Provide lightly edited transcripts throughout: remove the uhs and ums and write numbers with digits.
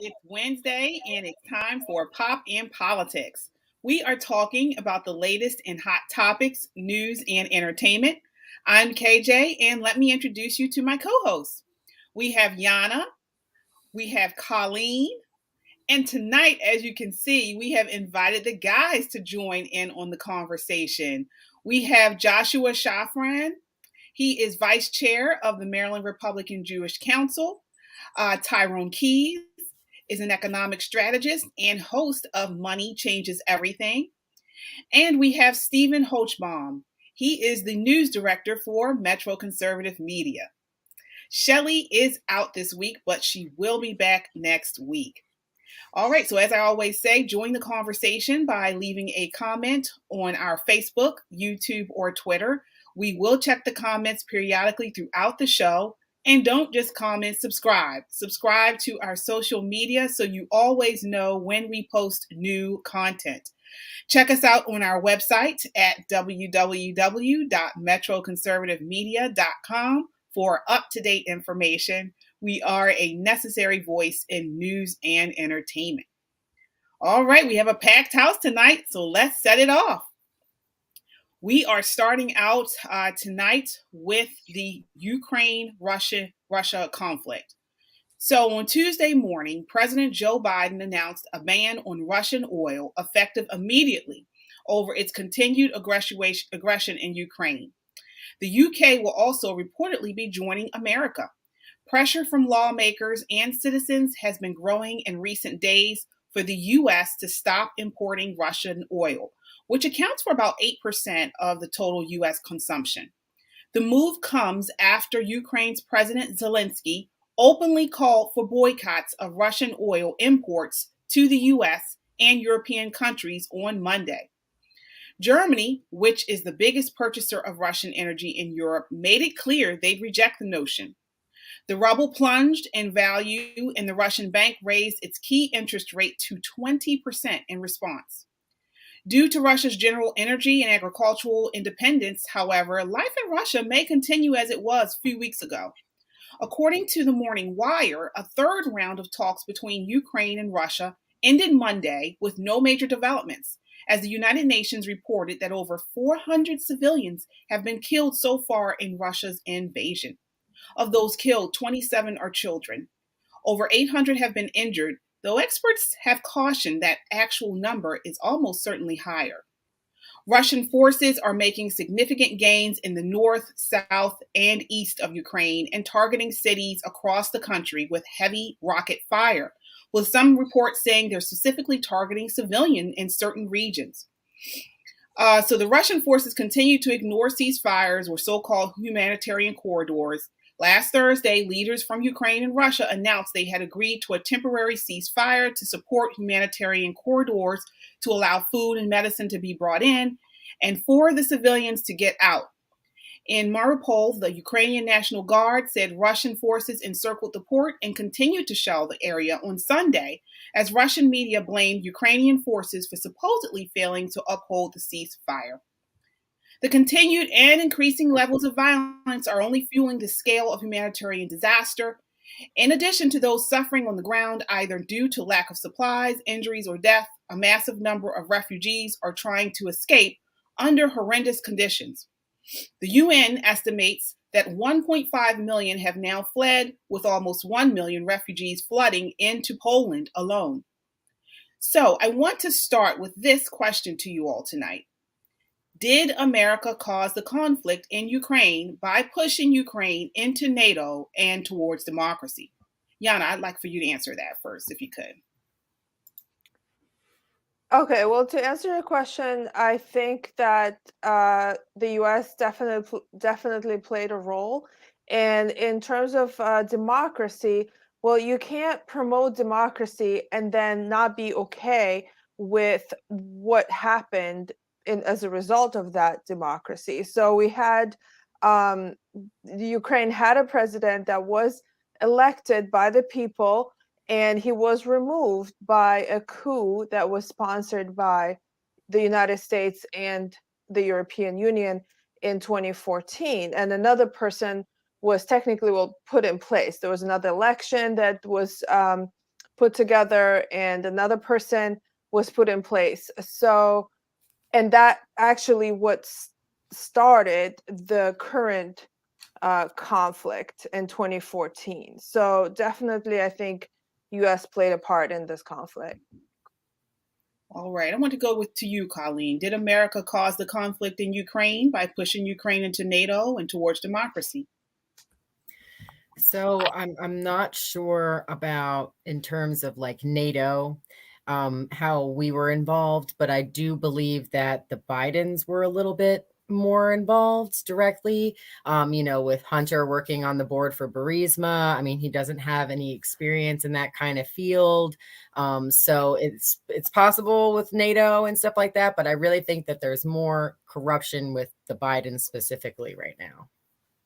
It's Wednesday and it's time for Pop and Politics. We are talking about the latest in hot topics, news, and entertainment. I'm KJ, and let me introduce you to my co hosts. We have Yana, we have Colleen, and tonight, as you can see, we have invited the guys to join in on the conversation. We have Joshua Shafran. He is vice chair of the Maryland Republican Jewish Council. Tyrone is an economic strategist and host of Money Changes Everything. And we have Stephen Hochbaum. He is the news director for Metro Conservative Media. Shelley is out this week, but she will be back next week. All right, so as I always say, join the conversation by leaving a comment on our Facebook, YouTube, or Twitter. We will check the comments periodically throughout the show. And don't just comment, subscribe. Subscribe to our social media so you always know when we post new content. Check us out on our website at www.metroconservativemedia.com for up-to-date information. We are a necessary voice in news and entertainment. All right, we have a packed house tonight, so let's set it off. We are starting out tonight with the Ukraine-Russia conflict. So on Tuesday morning, President Joe Biden announced a ban on Russian oil effective immediately over its continued aggression in Ukraine. The UK will also reportedly be joining America. Pressure from lawmakers and citizens has been growing in recent days for the U.S. to stop importing Russian oil, which accounts for about 8% of the total U.S. consumption. The move comes after Ukraine's President Zelensky openly called for boycotts of Russian oil imports to the U.S. and European countries on Monday. Germany, which is the biggest purchaser of Russian energy in Europe, made it clear they'd reject the notion. The ruble plunged in value, and the Russian bank raised its key interest rate to 20% in response. Due to Russia's general energy and agricultural independence, however, life in Russia may continue as it was a few weeks ago. According to the Morning Wire, a third round of talks between Ukraine and Russia ended Monday with no major developments, as the United Nations reported that over 400 civilians have been killed so far in Russia's invasion. Of those killed, 27 are children. Over 800 have been injured, though experts have cautioned that actual number is almost certainly higher. Russian forces are making significant gains in the north, south, and east of Ukraine and targeting cities across the country with heavy rocket fire, with some reports saying they're specifically targeting civilians in certain regions. So the Russian forces continue to ignore ceasefires or so-called humanitarian corridors. Last Thursday, leaders from Ukraine and Russia announced they had agreed to a temporary ceasefire to support humanitarian corridors to allow food and medicine to be brought in and for the civilians to get out. In Mariupol, the Ukrainian National Guard said Russian forces encircled the port and continued to shell the area on Sunday as Russian media blamed Ukrainian forces for supposedly failing to uphold the ceasefire. The continued and increasing levels of violence are only fueling the scale of humanitarian disaster. In addition to those suffering on the ground, either due to lack of supplies, injuries, or death, a massive number of refugees are trying to escape under horrendous conditions. The UN estimates that 1.5 million have now fled, with almost 1 million refugees flooding into Poland alone. So I want to start with this question to you all tonight. Did America cause the conflict in Ukraine by pushing Ukraine into NATO and towards democracy? Yana, I'd like for you to answer that first, if you could. Okay, well, to answer your question, I think that the U.S. definitely played a role. And in terms of democracy, well, you can't promote democracy and then not be okay with what happened as a result of that democracy. So we had Ukraine had a president that was elected by the people, and he was removed by a coup that was sponsored by the United States and the European Union in 2014. And another person was technically put in place. There was another election that was put together and another person was put in place. So, and that actually what started the current conflict in 2014. So definitely, I think U.S. played a part in this conflict. All right, I want to go to you, Colleen. Did America cause the conflict in Ukraine by pushing Ukraine into NATO and towards democracy? So I'm not sure about in terms of like NATO, how we were involved, but I do believe that the Bidens were a little bit more involved directly. With Hunter working on the board for Burisma. I mean, he doesn't have any experience in that kind of field. So it's possible with NATO and stuff like that, but I really think that there's more corruption with the Bidens specifically right now.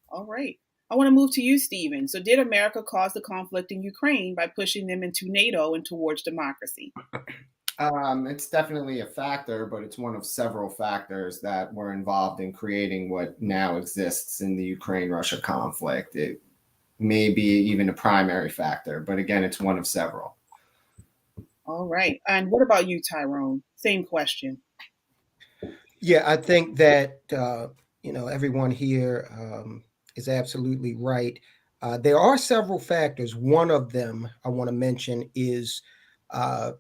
All right. I want to move to you, Stephen. So, did America cause the conflict in Ukraine by pushing them into NATO and towards democracy? It's definitely a factor, but it's one of several factors that were involved in creating what now exists in the Ukraine-Russia conflict. It may be even a primary factor, but again, it's one of several. All right. And what about you, Tyrone? Same question. Yeah, I think that everyone here is absolutely right. There are several factors. One of them I want to mention is the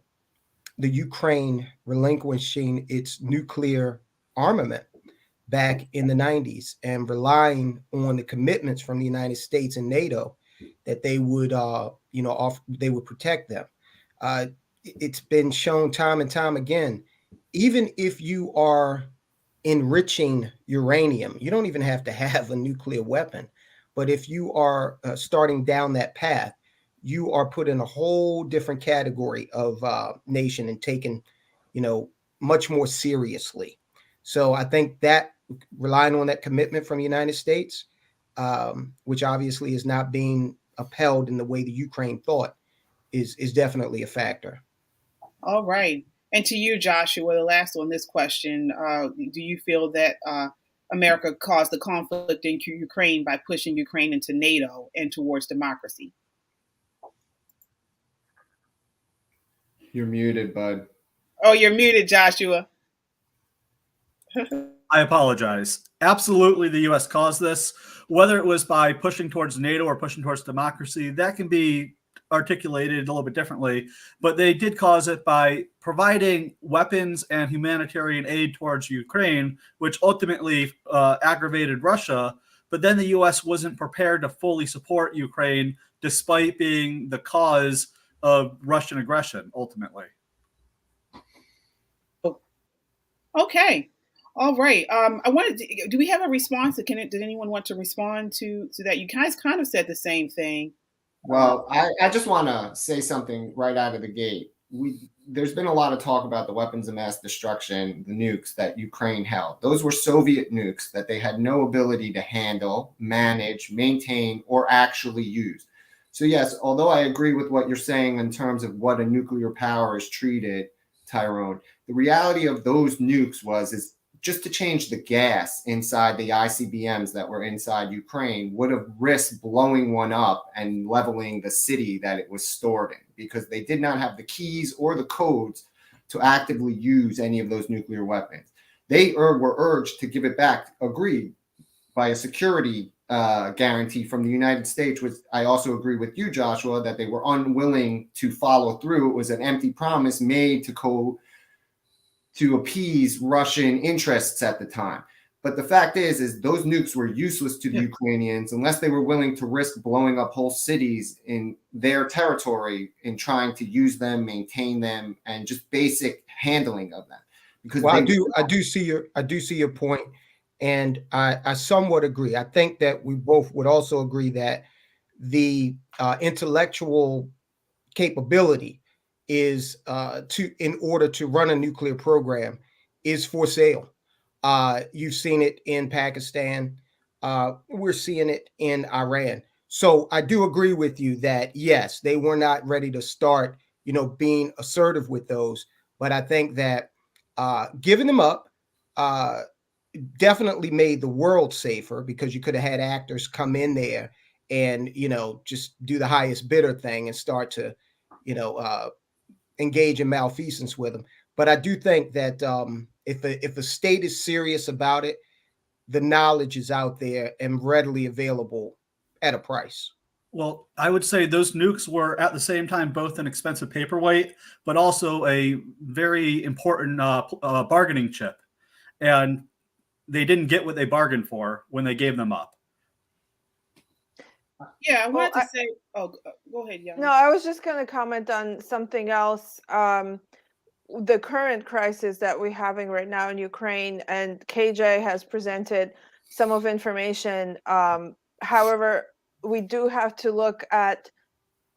Ukraine relinquishing its nuclear armament back in the 90s and relying on the commitments from the United States and NATO that they would, they would protect them. It's been shown time and time again, even if you are enriching uranium, you don't even have to have a nuclear weapon. But if you are starting down that path, you are put in a whole different category of nation and taken, much more seriously. So I think that relying on that commitment from the United States, which obviously is not being upheld in the way the Ukraine thought, is definitely a factor. All right. And to you, Joshua, the last on this question, do you feel that America caused the conflict in Ukraine by pushing Ukraine into NATO and towards democracy? You're muted, bud. Oh, you're muted, Joshua. I apologize. Absolutely, the U.S. caused this. Whether it was by pushing towards NATO or pushing towards democracy, that can be articulated a little bit differently. But they did cause it by providing weapons and humanitarian aid towards Ukraine, which ultimately aggravated Russia. But then the U.S. wasn't prepared to fully support Ukraine, despite being the cause of Russian aggression, ultimately. Okay. All right. I wanted to, do we have a response? Did anyone want to respond to that? You guys kind of said the same thing. Well, I just want to say something right out of the gate. There's been a lot of talk about the weapons of mass destruction, the nukes that Ukraine held. Those were Soviet nukes that they had no ability to handle, manage, maintain, or actually use. So yes, although I agree with what you're saying in terms of what a nuclear power is treated, Tyrone, the reality of those nukes is just to change the gas inside the ICBMs that were inside Ukraine would have risked blowing one up and leveling the city that it was stored in, because they did not have the keys or the codes to actively use any of those nuclear weapons. They were urged to give it back, agreed, by a security guarantee from the United States, which I also agree with you, Joshua, that they were unwilling to follow through. It was an empty promise made to appease Russian interests at the time. But the fact is those nukes were useless to the Ukrainians unless they were willing to risk blowing up whole cities in their territory in trying to use them, maintain them, and just basic handling of them. Because I do see your point, and I somewhat agree. I think that we both would also agree that the intellectual capability is in order to run a nuclear program is for sale. You've seen it in Pakistan. We're seeing it in Iran. So I do agree with you that yes, they were not ready to start, being assertive with those. But I think that giving them up definitely made the world safer, because you could have had actors come in there and, just do the highest bidder thing and start to engage in malfeasance with them. But I do think that if a state is serious about it, the knowledge is out there and readily available at a price. Well, I would say those nukes were at the same time both an expensive paperweight, but also a very important bargaining chip. And they didn't get what they bargained for when they gave them up. Yeah, I wanted to say, go ahead, Yana. No, I was just going to comment on something else. The current crisis that we're having right now in Ukraine, and KJ has presented some of information. However, we do have to look at,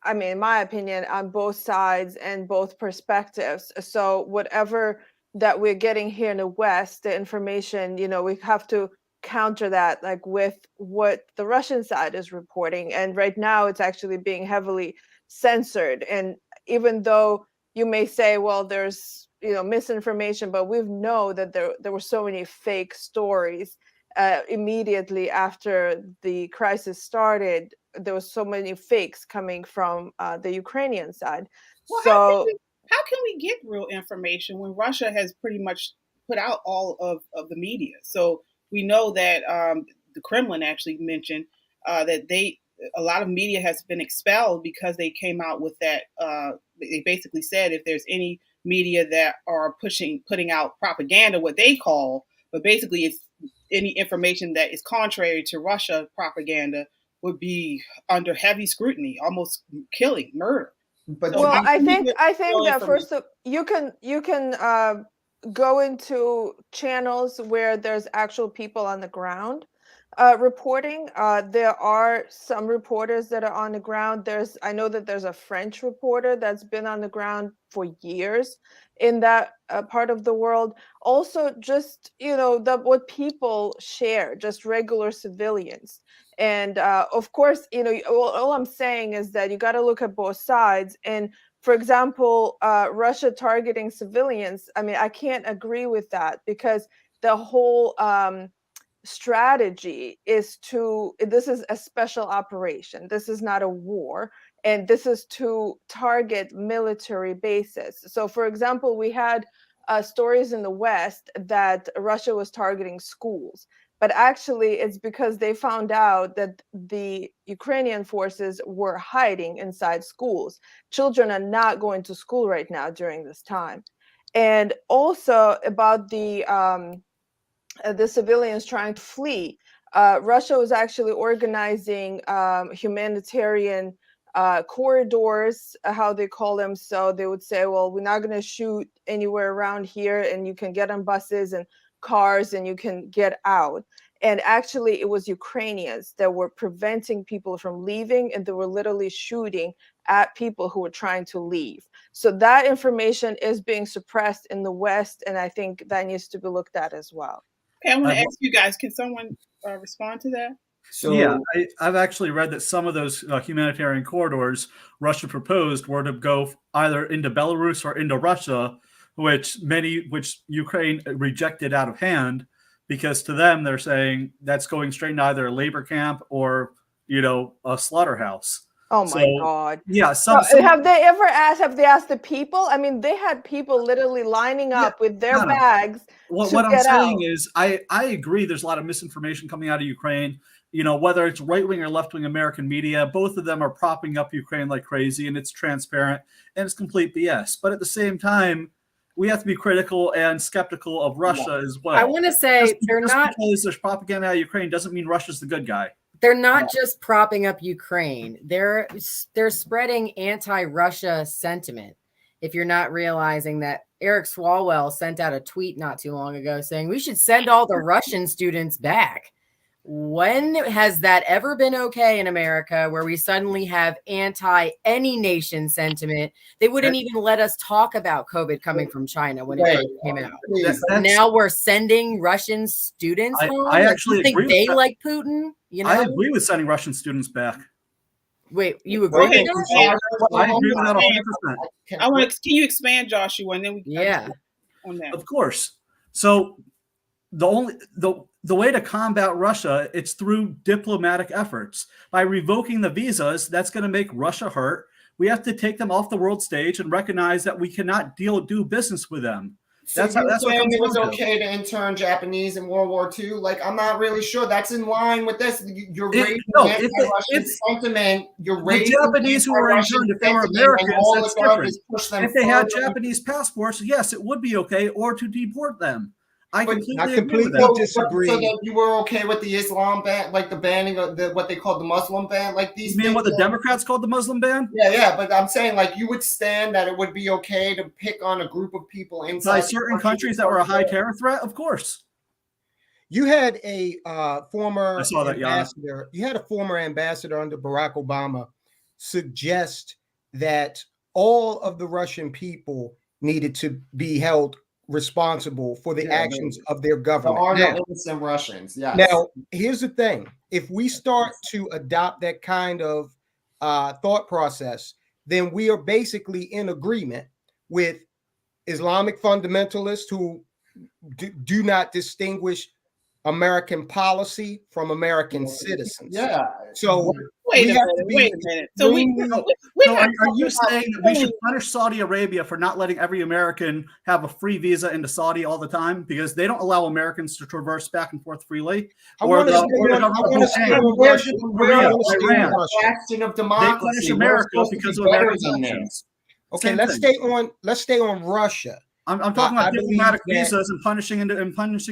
I mean, in my opinion, on both sides and both perspectives. So whatever that we're getting here in the West, the information, we have to counter that like with what the Russian side is reporting. And right now it's actually being heavily censored. And even though you may say, well, there's misinformation, but we know that there were so many fake stories immediately after the crisis started. There was so many fakes coming from the Ukrainian side. Well, so how can we get real information when Russia has pretty much put out all of the media? So we know that the Kremlin actually mentioned that a lot of media has been expelled because they came out with that. They basically said if there's any media that are putting out propaganda, what they call, but basically it's any information that is contrary to Russia propaganda would be under heavy scrutiny, almost killing, murder. But well, I think that first you can go into channels where there's actual people on the ground reporting. There are some reporters that are on the ground. I know that there's a French reporter that's been on the ground for years in that part of the world. Also, just what people share, just regular civilians. And of course, all I'm saying is that you got to look at both sides. And for example, Russia targeting civilians, I mean, I can't agree with that, because the whole strategy is this is a special operation. This is not a war. And this is to target military bases. So, for example, we had stories in the West that Russia was targeting schools. But actually, it's because they found out that the Ukrainian forces were hiding inside schools. Children are not going to school right now during this time. And also about the civilians trying to flee. Russia was actually organizing humanitarian corridors, how they call them. So they would say, well, we're not going to shoot anywhere around here, and you can get on buses and cars and you can get out. And actually it was Ukrainians that were preventing people from leaving, and they were literally shooting at people who were trying to leave. So that information is being suppressed in the West, and I think that needs to be looked at as well. Okay, I want to ask you guys, can someone respond to that? So yeah, I've actually read that some of those humanitarian corridors Russia proposed were to go either into Belarus or into Russia, which Ukraine rejected out of hand, because to them they're saying that's going straight into either a labor camp or a slaughterhouse. Oh my God! Yeah. Have they asked the people? I mean, they had people literally lining up with their bags. What I'm saying is, I agree. There's a lot of misinformation coming out of Ukraine. Whether it's right-wing or left-wing American media, both of them are propping up Ukraine like crazy, and it's transparent and it's complete BS. But at the same time, we have to be critical and skeptical of Russia as well. I want to say because there's propaganda out of Ukraine doesn't mean Russia's the good guy. They're not just propping up Ukraine. They're spreading anti-Russia sentiment. If you're not realizing that Eric Swalwell sent out a tweet not too long ago saying we should send all the Russian students back. When has that ever been okay in America, where we suddenly have anti any nation sentiment? They wouldn't even let us talk about COVID coming from China when it first came out. Now we're sending Russian students home. I actually think they like Putin. I agree with sending Russian students back. Wait, you agree with that? I agree with that 100%. Can you expand, Joshua, and then we can on that. Of course. So the way to combat Russia, it's through diplomatic efforts. By revoking the visas, that's going to make Russia hurt. we have to take them off the world stage and recognize that we cannot do business with them. So That's you're what saying comes it was down to. okay to intern Japanese in World War II? Like, I'm not really sure. That's in line with this. You're raising anti-Russian sentiment. You're raising the Japanese who were interned, if they were Americans, that's different. If they had Japanese passports, yes, it would be okay, or to deport them. I completely agree with that. disagree. So that you were okay with the Islam ban, like the banning of what they called the Muslim ban, like these. You mean what the Democrats called the Muslim ban? Yeah, but I'm saying like you would stand that it would be okay to pick on a group of people inside certain countries that were a high terror threat, of course. You had a former ambassador. You had a former ambassador under Barack Obama suggest that all of the Russian people needed to be held responsible for the actions of their government. There are no innocent Russians. Yes. Now, here's the thing: if we start to adopt that kind of thought process, then we are basically in agreement with Islamic fundamentalists who do not distinguish American policy from American citizens. Yeah. So wait a minute. So are you saying that we should punish Saudi Arabia for not letting every American have a free visa into Saudi all the time because they don't allow Americans to traverse back and forth freely? Where the fraction of democracy? They punish America because of America's actions. Okay, let's stay on Russia. I'm talking about diplomatic visas and punishing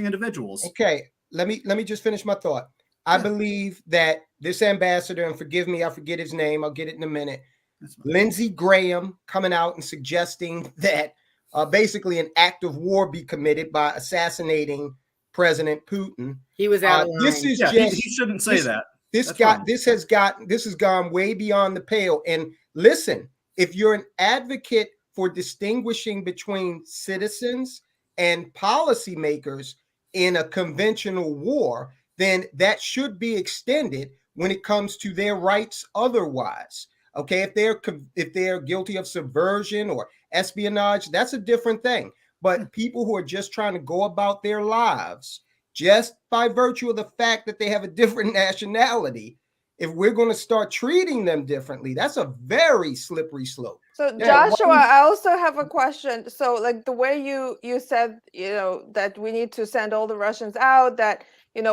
individuals. Okay, let me just finish my thought. I believe that this ambassador, and forgive me, I forget his name, I'll get it in a minute. Lindsey Graham coming out and suggesting that basically an act of war be committed by assassinating President Putin. He was out of line. This is he shouldn't say that. This has gone way beyond the pale. And listen, if you're an advocate for distinguishing between citizens and policymakers in a conventional war, then that should be extended when it comes to their rights otherwise. Okay, if they're guilty of subversion or espionage, that's a different thing. But people who are just trying to go about their lives just by virtue of the fact that they have a different nationality, if we're going to start treating them differently, that's a very slippery slope. So Joshua, I also have a question. So like the way you said, that we need to send all the Russians out, that,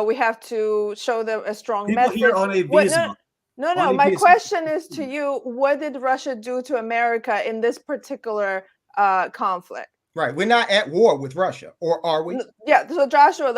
we have to show them a strong message. Here on a visa. No. My question is to you, what did Russia do to America in this particular conflict? Right. We're not at war with Russia, or are we? Yeah. So Joshua,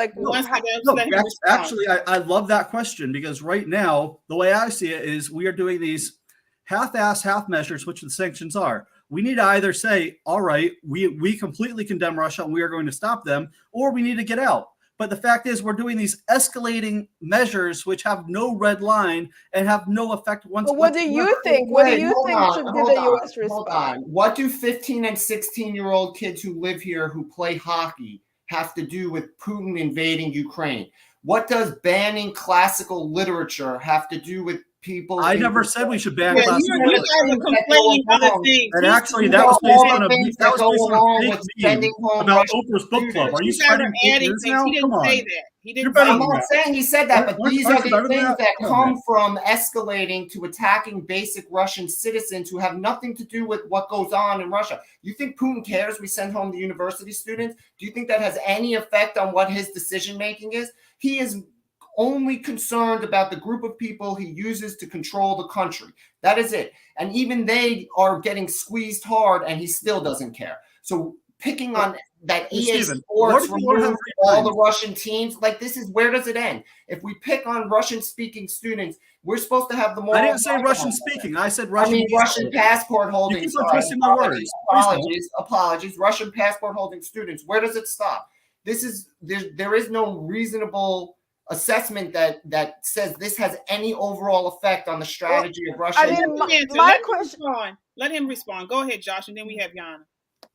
actually, I love that question because right now, the way I see it is we are doing these half-ass, half measures, which the sanctions are. We need to either say, all right, we completely condemn Russia and we are going to stop them, or we need to get out. But the fact is we're doing these escalating measures which have no red line and have no effect once. But what do you think? What do you think should be the U.S. response? What do 15 and 16-year-old kids who live here who play hockey have to do with Putin invading Ukraine? What does banning classical literature have to do with people? I never said we should ban classical literature. And actually, that was based on a fake meme about Oprah's book club. Are you spreading fake news now? Come on. I'm not saying he said that, but these are the things that come from escalating to attacking basic Russian citizens who have nothing to do with what goes on in Russia. You think Putin cares we send home the university students? Do you think that has any effect on what his decision making is? He is only concerned about the group of people he uses to control the country. That is it. And even they are getting squeezed hard and he still doesn't care. So picking on that EA Sports removed all the Russian teams, like this is, where does it end? If we pick on Russian speaking students, we're supposed to have the more. I didn't say Russian speaking. I said Russian. Russian passport holding. You keep twisting my words. Apologies. Russian passport holding students. Where does it stop? There is no reasonable assessment that says this has any overall effect on the strategy of Russia. Let him respond. Go ahead, Josh, and then we have Yana.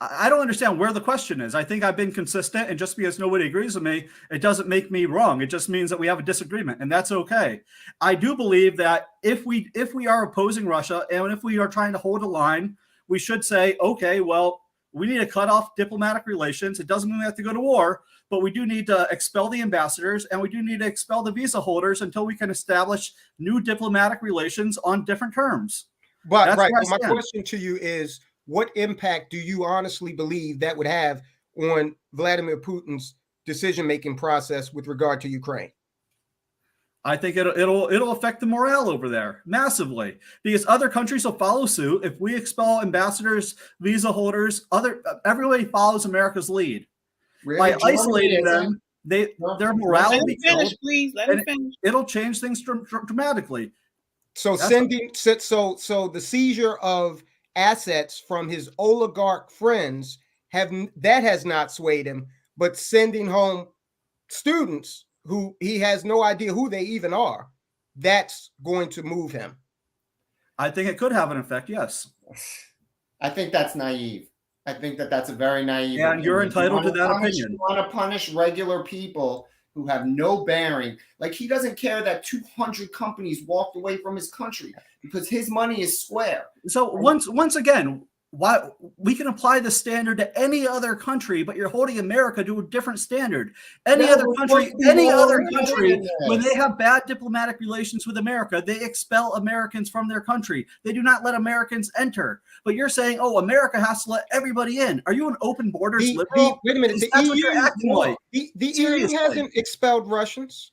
I don't understand where the question is. I think I've been consistent, and just because nobody agrees with me, it doesn't make me wrong. It just means that we have a disagreement, and that's okay. I do believe that if we are opposing Russia and if we are trying to hold a line, we should say, okay, well, we need to cut off diplomatic relations. It doesn't mean we have to go to war, but we do need to expel the ambassadors and we do need to expel the visa holders until we can establish new diplomatic relations on different terms. But That's right, where I but my stand. question to you is, what impact do you honestly believe that would have on Vladimir Putin's decision-making process with regard to Ukraine? I think it'll affect the morale over there massively, because other countries will follow suit. If we expel ambassadors, visa holders, everybody follows America's lead. Really? By Germany isolating isn't. them, their morale Let will him be finish, killed, please. Let him and finish. it'll change things dramatically. So That's so the seizure of assets from his oligarch friends has not swayed him, but sending home students who he has no idea who they even are, that's going to move him. I think it could have an effect, yes. I think that's naive. I think that's a very naive. And opinion. you're entitled to that opinion. You want to punish regular people who have no bearing. Like, he doesn't care that 200 companies walked away from his country because his money is square. So once again, why we can apply the standard to any other country, but you're holding America to a different standard. Any other country, when they have bad diplomatic relations with America, they expel Americans from their country. They do not let Americans enter. But you're saying, oh, America has to let everybody in. Are you an open borders liberal? Wait a minute. That's what you're acting like. The EU hasn't expelled Russians.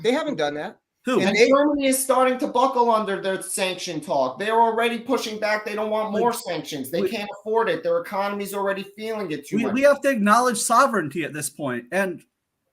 They haven't done that. Who? And Germany is starting to buckle under their sanction talk. They're already pushing back. They don't want more sanctions. They can't afford it. Their economy's already feeling it too much. We have to acknowledge sovereignty at this point. And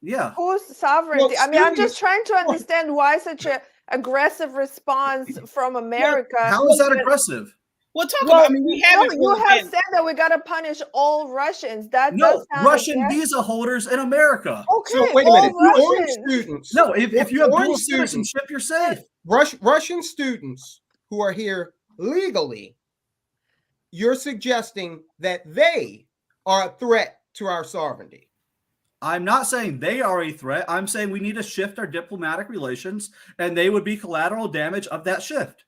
yeah. Whose sovereignty? I mean, I'm just trying to understand why such an aggressive response from America. How is that aggressive? We'll talk about. I mean, we haven't. You have said that we got to punish all Russians. That no Russian visa holders in America. Okay, so wait a minute. Foreign students. No, if you have dual citizenship, you're safe. Russian students who are here legally, you're suggesting that they are a threat to our sovereignty. I'm not saying they are a threat. I'm saying we need to shift our diplomatic relations, and they would be collateral damage of that shift.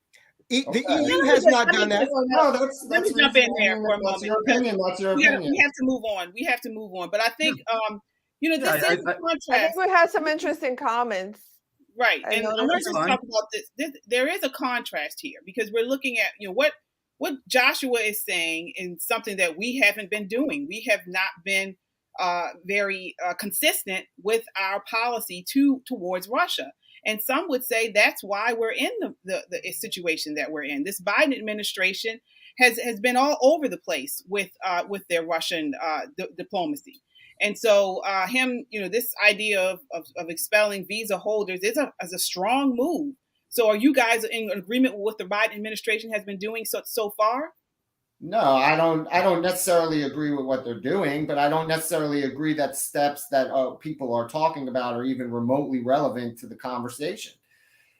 The EU has not done that. No, let me jump in there for a moment. That's your opinion. That's your opinion. We have to move on. We have to move on. But I think, this is a contrast. I think we had some interesting comments. Right. And I want to talk about this. There is a contrast here, because we're looking at, what Joshua is saying, and something that we haven't been doing. We have not been very consistent with our policy towards Russia. And some would say that's why we're in the situation that we're in. This Biden administration has been all over the place with their Russian diplomacy. And so this idea of expelling visa holders is a strong move. So are you guys in agreement with what the Biden administration has been doing so far? No, I don't necessarily agree with what they're doing, but I don't necessarily agree that steps that people are talking about are even remotely relevant to the conversation.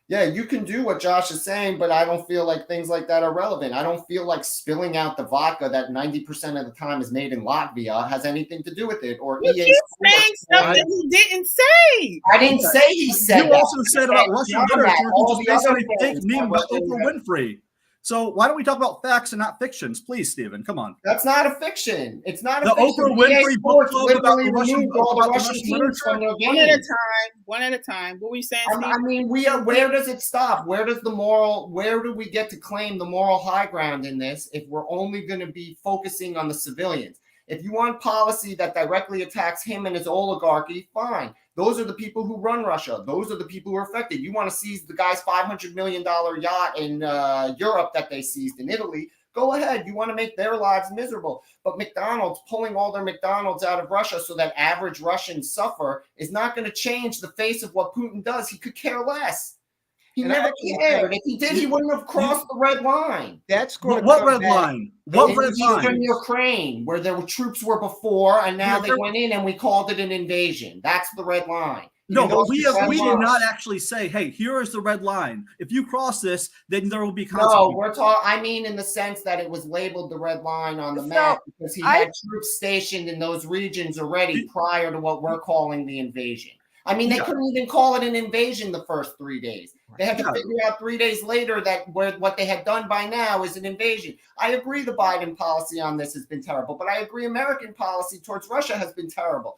Yeah, you can do what Josh is saying, but I don't feel like things like that are relevant. I don't feel like spilling out the vodka that 90% of the time is made in Latvia has anything to do with it. Or you keep saying something he didn't say. I didn't say he said. You also said about Russian literature, which is basically a fake meme about Oprah Winfrey. So why don't we talk about facts and not fictions, please, Stephen? Come on. That's not a fiction. It's not a the fiction. Oprah Winfrey book club about the Russian literature. One at a time. What were you saying, Steve? I mean, where does it stop? Where do we get to claim the moral high ground in this if we're only going to be focusing on the civilians? If you want policy that directly attacks him and his oligarchy, fine. Those are the people who run Russia. Those are the people who are affected. You want to seize the guy's $500 million yacht in Europe that they seized in Italy, go ahead. You want to make their lives miserable. But McDonald's pulling all their McDonald's out of Russia so that average Russians suffer is not going to change the face of what Putin does. He could care less. He never cared. If he did, he wouldn't have crossed the red line. That's going to what red line? What red line? In Ukraine, where there were troops were before, and now they went in, and we called it an invasion. That's the red line. No, but we did not actually say, hey, here is the red line. If you cross this, then there will be consequences. No, we're talking. I mean, in the sense that it was labeled the red line on the map because he had troops stationed in those regions already prior to what we're calling the invasion. I mean, they couldn't even call it an invasion the first 3 days. They had to figure out 3 days later that what they had done by now is an invasion. I agree the Biden policy on this has been terrible, but I agree American policy towards Russia has been terrible.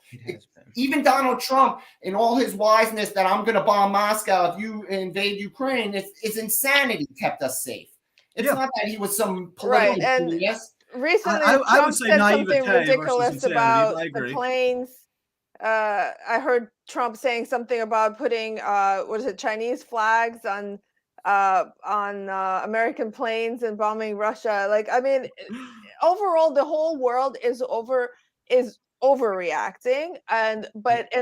Even Donald Trump, in all his wiseness that I'm going to bomb Moscow if you invade Ukraine, it's insanity kept us safe. It's not that he was some Right, political and genius. recently I would Trump say said something naivete versus ridiculous insanity. about I the agree. planes. I heard Trump saying something about putting what is it, Chinese flags on American planes and bombing Russia. Like, I mean, overall, the whole world is overreacting, and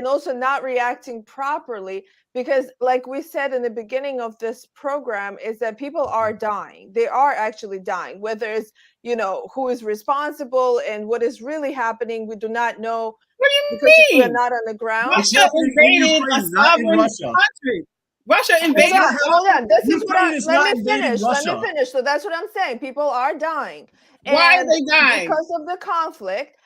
also not reacting properly, because like we said in the beginning of this program, is that people are dying. They are actually dying, whether it's, you know, who is responsible and what is really happening, we do not know, What do you because we're mean? not on the ground. Russia invaded a Ukraine, not in sovereign Russia. country. Russia Hold invaded. on, hold on. This is what Ukraine is let not me invading finish. Let me Russia. finish. So that's what I'm saying. People are dying. Why are And they dying? because of the conflict.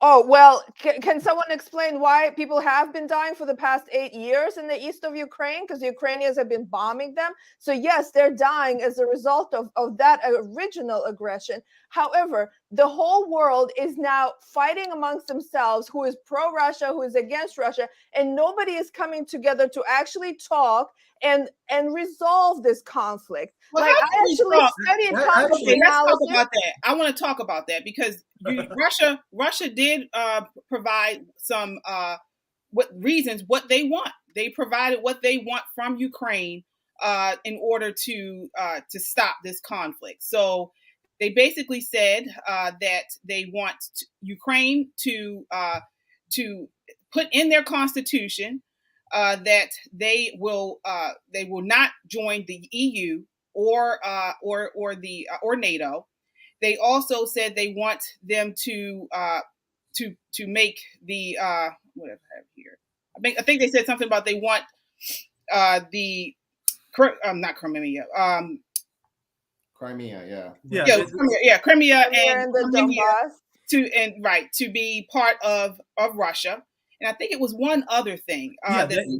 Oh, well, can someone explain why people have been dying for the past 8 years in the east of Ukraine? Because the Ukrainians have been bombing them. So yes, they're dying as a result of that original aggression. However, the whole world is now fighting amongst themselves, who is pro-Russia, who is against Russia, and nobody is coming together to actually talk and resolve this conflict. Well, Like, how I can we actually talk? studied Okay, conflict Okay, let's talk analysis. about that. I want to talk about that because Russia did provide some what they want. They provided what they want from Ukraine in order to stop this conflict. So they basically said that they want Ukraine to put in their constitution that they will not join the EU or NATO. They also said they want them to make the what do I have here? I think they said something about they want the not Crimea. Crimea, Crimea and And the Donbass. to be part of Russia. And I think it was one other thing.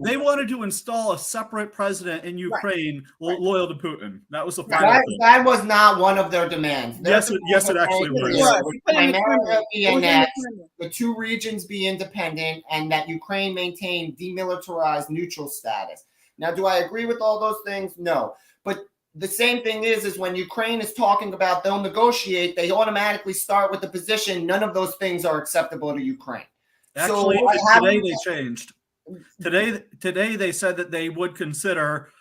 They wanted to install a separate president in Ukraine loyal to Putin. That was the final thing. That was not one of their demands. Yes, it actually was. Primarily be annexed, the two regions be independent, and that Ukraine maintain demilitarized neutral status. Now, do I agree with all those things? No. But the same thing is when Ukraine is talking about they'll negotiate, they automatically start with the position none of those things are acceptable to Ukraine. Actually, today they changed. Today they said that they would consider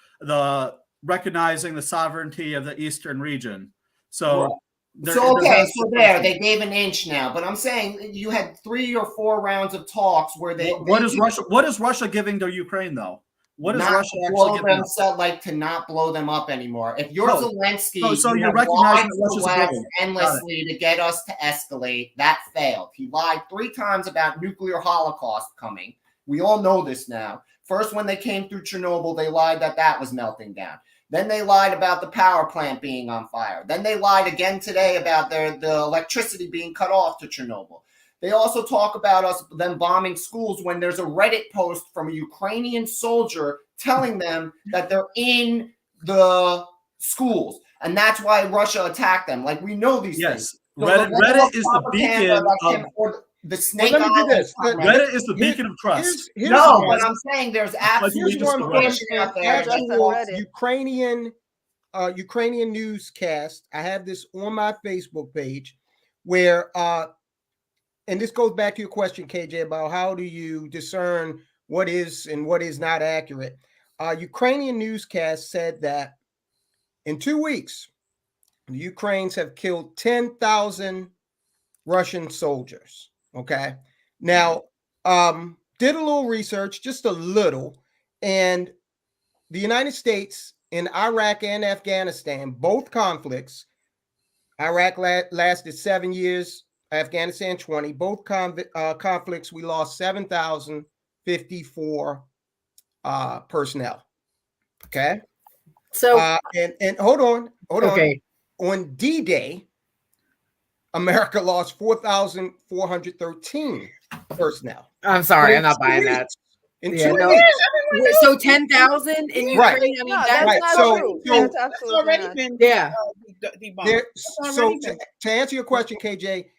recognizing the sovereignty of the eastern region. So they gave an inch now. But I'm saying you had 3 or 4 rounds of talks where What is Russia giving to Ukraine though? What is Russia actually giving? To not blow them up anymore. If you're Zelensky, so you're recognizing Russia's West endlessly to get us to escalate. That failed. He lied 3 times about nuclear holocaust coming. We all know this now. First, when they came through Chernobyl, they lied that was melting down. Then they lied about the power plant being on fire. Then they lied again today about the electricity being cut off to Chernobyl. They also talk about them bombing schools when there's a Reddit post from a Ukrainian soldier telling them that they're in the schools. And that's why Russia attacked them. Like, we know these things. So Reddit is the beacon of the snake. Reddit is the beacon of trust. But I'm saying there's absolutely Ukrainian newscast. I have this on my Facebook page where and this goes back to your question, KJ, about how do you discern what is and what is not accurate. Ukrainian newscast said that in 2 weeks, the Ukrainians have killed 10,000 Russian soldiers. Okay. Now, did a little research, just a little, and the United States in Iraq and Afghanistan, both conflicts, Iraq lasted 7 years, Afghanistan 20. Both conflicts, we lost 7,054 personnel. Okay. So and hold on. Okay. On D-Day, America lost 4,413 personnel. I'm sorry, I'm not buying that. So 10,000 in Ukraine. Right. I mean, that's not true. That's already been debunked. So to answer your question, KJ,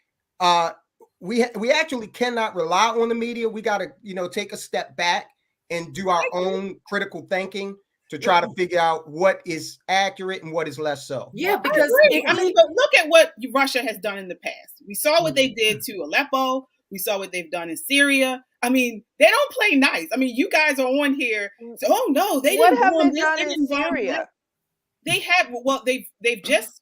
we actually cannot rely on the media. We got to take a step back and do our own critical thinking to try to figure out what is accurate and what is less so. Yeah, because I mean, but look at what Russia has done in the past. We saw what they did to Aleppo. We saw what they've done in Syria. I mean, they don't play nice. I mean, you guys are on here. So, oh no, they What didn't have bomb they this. done They in didn't bomb that. Syria? They have. Well, they've just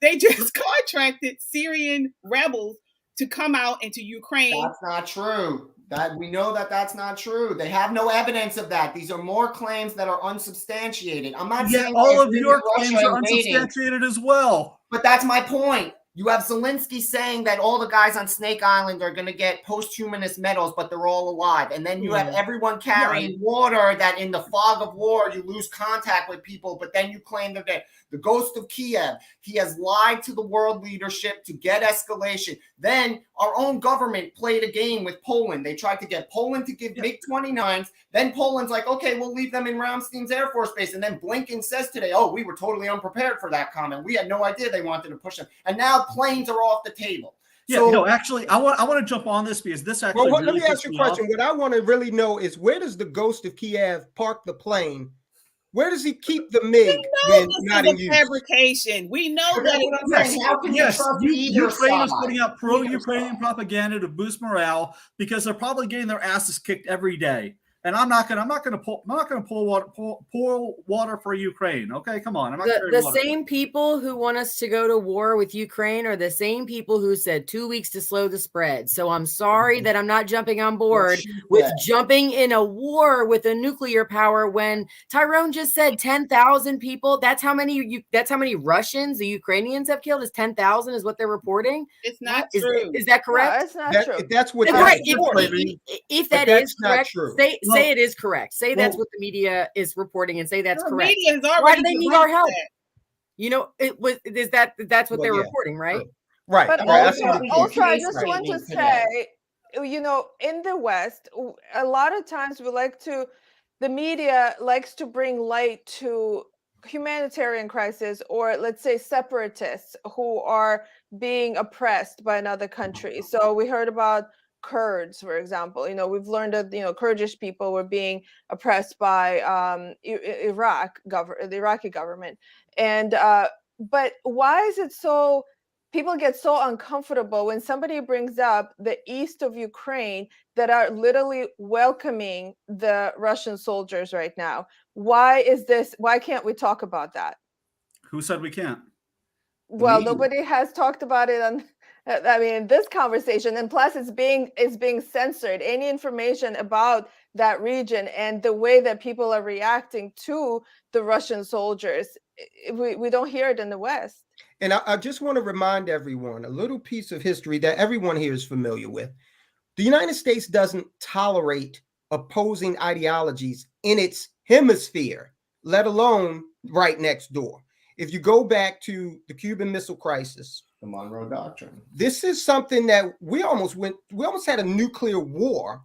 they just contracted Syrian rebels to come out into Ukraine. That's not true. That we know that that's not true. They have no evidence of that. These are more claims that are unsubstantiated. I'm not saying all of your Russia claims are invading, unsubstantiated as well. but that's my point. You have Zelensky saying that all the guys on Snake Island are going to get post-humanist medals, but they're all alive. And then you have everyone carrying water that in the fog of war, you lose contact with people, but then you claim they're dead. The ghost of Kiev, he has lied to the world leadership to get escalation. Then our own government played a game with Poland. They tried to get Poland to give MiG-29s. Then Poland's like, okay, we'll leave them in Ramstein's Air Force Base. And then Blinken says today, oh, we were totally unprepared for that comment. We had no idea they wanted to push them. And now planes are off the table. Yeah, So, no, actually, I want to jump on this because this actually. Well, really let me ask you a question. What I want to really know is, where does the ghost of Kiev park the plane? Where does he keep the MiG when not in use? Fabrication. We know but that that's what I'm saying. How can you trust either Ukraine is side? putting out pro-Ukrainian propaganda to boost morale because they're probably getting their asses kicked every day. And I'm not gonna pour water for Ukraine. Okay, come on. I'm not the same people who want us to go to war with Ukraine are the same people who said 2 weeks to slow the spread. So I'm sorry that I'm not jumping on board with jumping in a war with a nuclear power when Tyrone just said 10,000 people. That's how many Russians the Ukrainians have killed. Is 10,000 is what they're reporting. It's not true. Is that correct? No, it's not true. That's what Right. reporting. If that is correct, true. say it is correct. Say that's what the media is reporting and say that's The correct. media has already Why do they need our help? that. You know, that's what they're reporting, right? Right. But Right. also, I just want to say, you know, in the West, a lot of times the media likes to bring light to humanitarian crisis, or let's say separatists who are being oppressed by another country. So we heard about Kurds, for example. You know, we've learned that, you know, Kurdish people were being oppressed by the Iraqi government. And but why is it so? People get so uncomfortable when somebody brings up the east of Ukraine that are literally welcoming the Russian soldiers right now. Why can't we talk about that? Who said we can't? Well, nobody has talked about it on, I mean, this conversation, and plus it's being censored. Any information about that region and the way that people are reacting to the Russian soldiers, we don't hear it in the West. And I just want to remind everyone a little piece of history that everyone here is familiar with. The United States doesn't tolerate opposing ideologies in its hemisphere, let alone right next door. If you go back to the Cuban Missile Crisis, the Monroe Doctrine, this is something that we almost had a nuclear war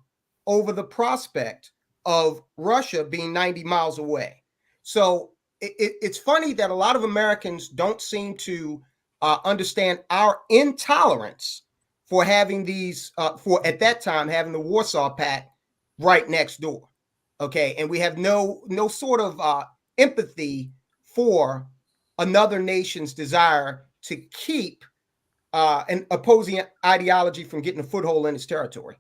over the prospect of Russia being 90 miles away. So it's funny that a lot of Americans don't seem to understand our intolerance for having these, for at that time having the Warsaw Pact right next door. Okay, and we have no sort of empathy for another nation's desire to keep an opposing ideology from getting a foothold in its territory.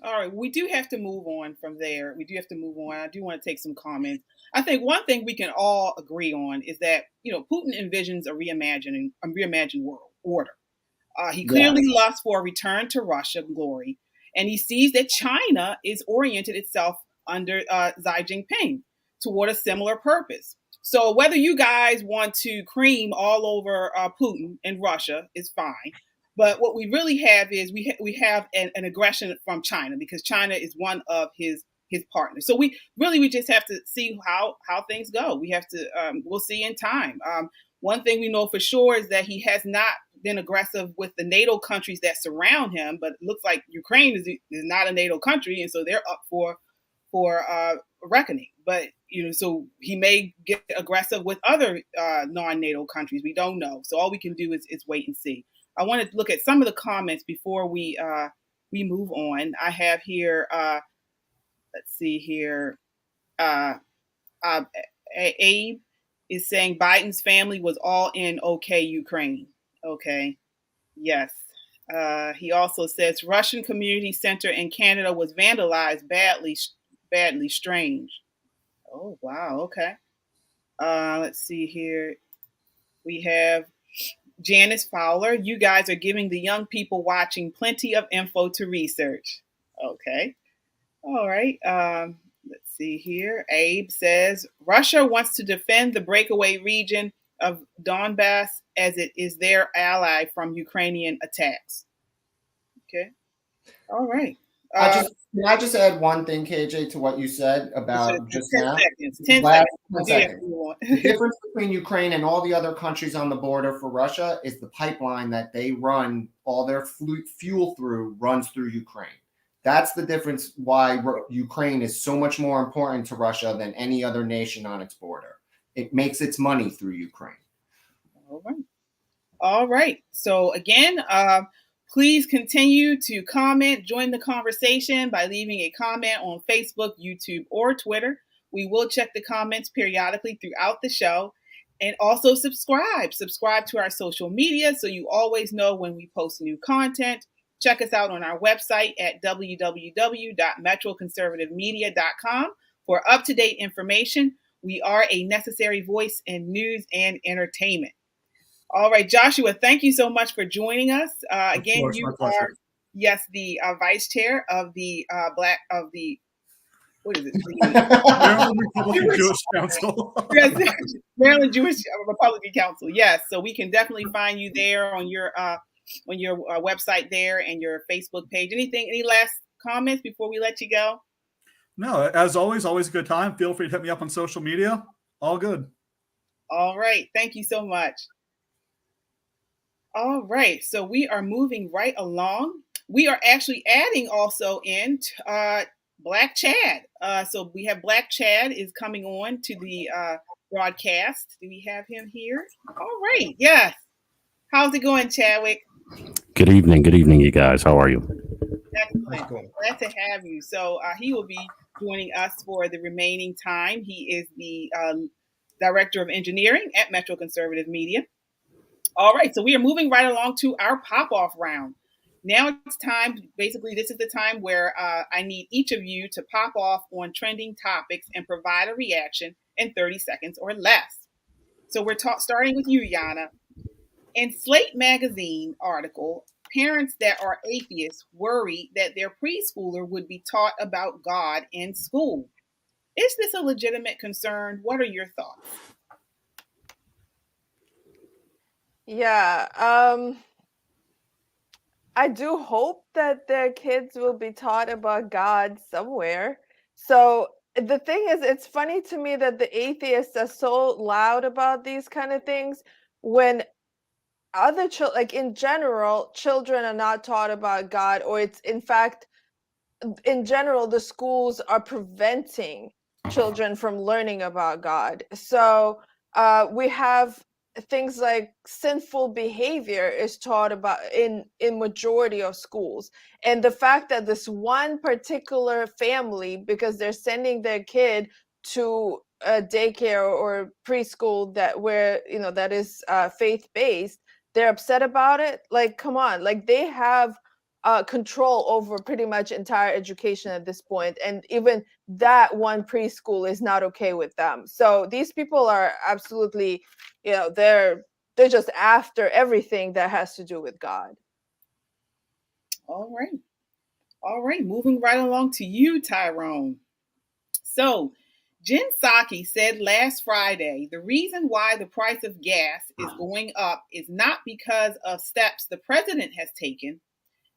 All right, we do have to move on from there. We do have to move on. I do want to take some comments. I think one thing we can all agree on is that, you know, Putin envisions a reimagined world order. He clearly lusts for a return to Russia glory, and he sees that China is oriented itself under Xi Jinping toward a similar purpose. So whether you guys want to cream all over Putin and Russia is fine. But what we really have is we have an aggression from China, because China is one of his partners. So we just have to see how things go. We have to we'll see in time. One thing we know for sure is that he has not been aggressive with the NATO countries that surround him, but it looks like Ukraine is not a NATO country, and so they're up for reckoning. But you know, so he may get aggressive with other non-NATO countries. We don't know. So all we can do is wait and see. I want to look at some of the comments before we move on. I have here, let's see here. Abe is saying Biden's family was all in OK Ukraine. Okay, yes. He also says Russian community center in Canada was vandalized badly. Badly strange. Oh wow. Okay. Let's see here. We have Janice Fowler. You guys are giving the young people watching plenty of info to research. Okay. All right. Let's see here. Abe says Russia wants to defend the breakaway region of Donbass as it is their ally from Ukrainian attacks. Okay. All right. Can I just add one thing, KJ, to what you said about just 10 now? seconds. 10 Last seconds. 10 seconds. The difference between Ukraine and all the other countries on the border for Russia is the pipeline that they run all their fuel through runs through Ukraine. That's the difference why Ukraine is so much more important to Russia than any other nation on its border. It makes its money through Ukraine. All right. All right. So again, please continue to comment, join the conversation by leaving a comment on Facebook, YouTube, or Twitter. We will check the comments periodically throughout the show. And also subscribe. Subscribe to our social media so you always know when we post new content. Check us out on our website at www.metroconservativemedia.com for up-to-date information. We are a necessary voice in news and entertainment. All right, Joshua, thank you so much for joining us. Again, course, you are, yes, the vice chair of the what is it? Maryland Republican Jewish Council. Yes, Maryland Jewish Republican Council. Yes, so we can definitely find you there on your website there and your Facebook page. Any last comments before we let you go? No, as always a good time. Feel free to hit me up on social media. All good. All right, thank you so much. All right, so we are moving right along. We are actually adding also in Black Chad. So we have Black Chad is coming on to the broadcast. Do we have him here? All right, yes. How's it going, Chadwick? Good evening, you guys. How are you? Excellent. Glad to have you. So he will be joining us for the remaining time. He is the Director of Engineering at Metro Conservative Media. All right, so we are moving right along to our pop-off round. Now it's time, basically this is the time where I need each of you to pop off on trending topics and provide a reaction in 30 seconds or less. So we're starting with you, Yana. In Slate magazine article, parents that are atheists worry that their preschooler would be taught about God in school. Is this a legitimate concern? What are your thoughts? Yeah, I do hope that their kids will be taught about God somewhere. So the thing is, it's funny to me that the atheists are so loud about these kind of things when other children, like in general, children are not taught about God, or it's in fact, in general, the schools are preventing children from learning about God. So we have things like sinful behavior is taught about in majority of schools, and the fact that this one particular family, because they're sending their kid to a daycare or preschool that is faith-based, they're upset about it. Like, come on, like they have control over pretty much entire education at this point, and even that one preschool is not okay with them. So these people are absolutely, they're just after everything that has to do with God. All right, moving right along to you, Tyrone. So Jen Psaki said last Friday the reason why the price of gas is going up is not because of steps the president has taken.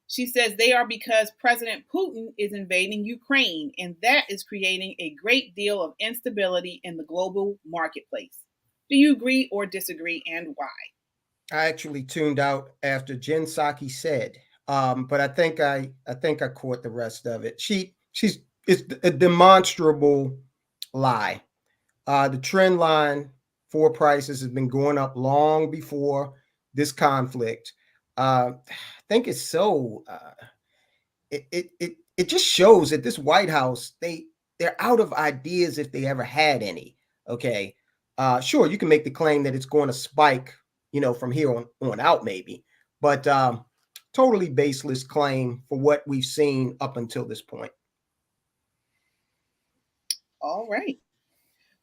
She says they are because President Putin is invading Ukraine, and that is creating a great deal of instability in the global marketplace. Do you agree or disagree, and why? I actually tuned out after Jen Psaki said, but I think I caught the rest of it. It's a demonstrable lie. The trend line for prices has been going up long before this conflict. I think it's so. It just shows that this White House, they they're out of ideas if they ever had any. Okay. Sure, you can make the claim that it's going to spike, from here on out, maybe, but totally baseless claim for what we've seen up until this point. All right.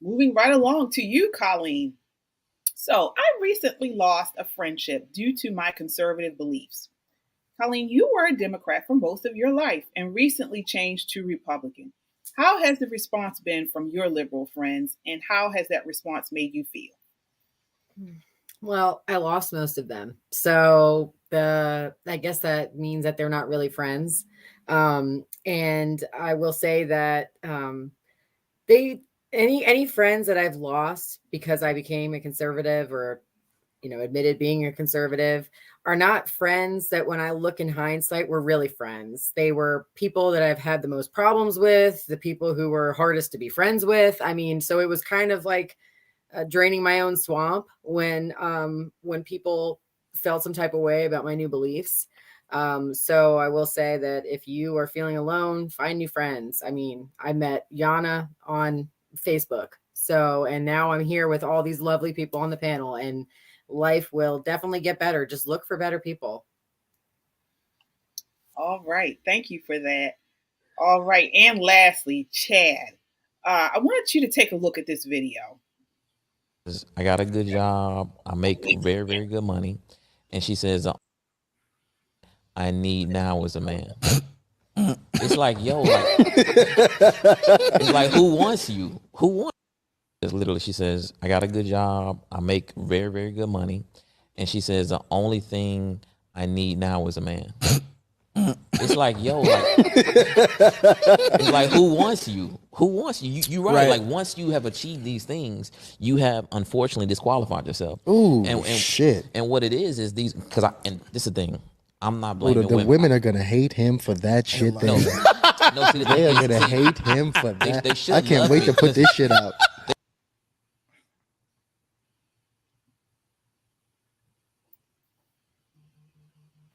Moving right along to you, Colleen. So, I recently lost a friendship due to my conservative beliefs. Colleen, you were a Democrat for most of your life and recently changed to Republican. How has the response been from your liberal friends, and how has that response made you feel? Well, I lost most of them. So I guess that means that they're not really friends. And I will say that any friends that I've lost because I became a conservative or admitted being a conservative are not friends that when I look in hindsight were really friends. They were people that I've had the most problems with, the people who were hardest to be friends with. I mean, so it was kind of like draining my own swamp when people felt some type of way about my new beliefs. So I will say that if you are feeling alone, find new friends. I mean, I met Yana on Facebook. So, and now I'm here with all these lovely people on the panel, and life will definitely get better. Just look for better people. All right. Thank you for that. All right. And lastly, Chad, I wanted you to take a look at this video. I got a good job. I make very, very good money. And she says, I need now is a man. It's like, yo, it's like, who wants you? Who wants you? Literally, she says, I got a good job. I make very, very good money. And she says, the only thing I need now is a man. It's like, yo, it's like, who wants you? Who wants you? You're right. Like, once you have achieved these things, you have unfortunately disqualified yourself. Ooh, and shit. And what it is these, and this is the thing, I'm not Ooh, blaming the women are gonna hate him for that shit. No, see, they are gonna hate him for that. They I can't wait to put this shit out.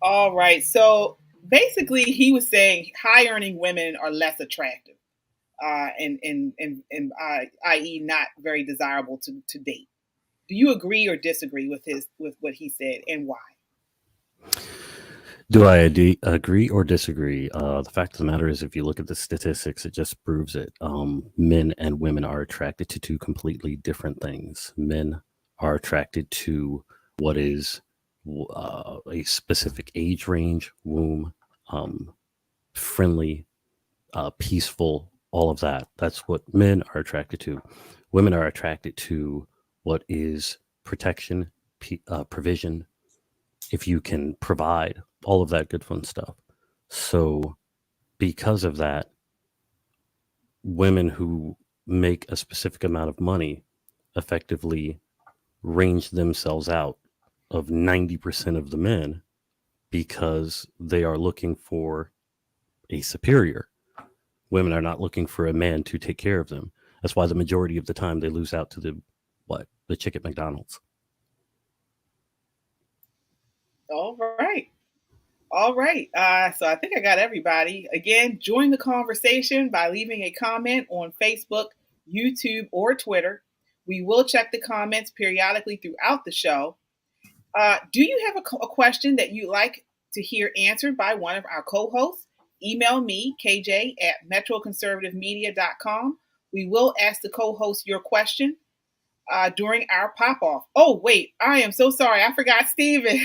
All right. So basically, he was saying high earning women are less attractive, i.e., not very desirable to date. Do you agree or disagree with what he said, and why? Do I agree or disagree? The fact of the matter is, if you look at the statistics, it just proves it. Men and women are attracted to two completely different things. Men are attracted to what is a specific age range, womb, friendly, peaceful, all of that. That's what men are attracted to. Women are attracted to what is protection, provision, if you can provide all of that good fun stuff. So because of that, women who make a specific amount of money effectively range themselves out of 90% of the men because they are looking for a superior. Women are not looking for a man to take care of them. That's why the majority of the time they lose out to the chick at McDonald's. All right. All right. So I think I got everybody. Again, join the conversation by leaving a comment on Facebook, YouTube, or Twitter. We will check the comments periodically throughout the show. Do you have a question that you'd like to hear answered by one of our co-hosts? Email me, KJ, at metroconservativemedia.com. We will ask the co-host your question during our pop-off. Oh, wait. I am so sorry. I forgot Stephen.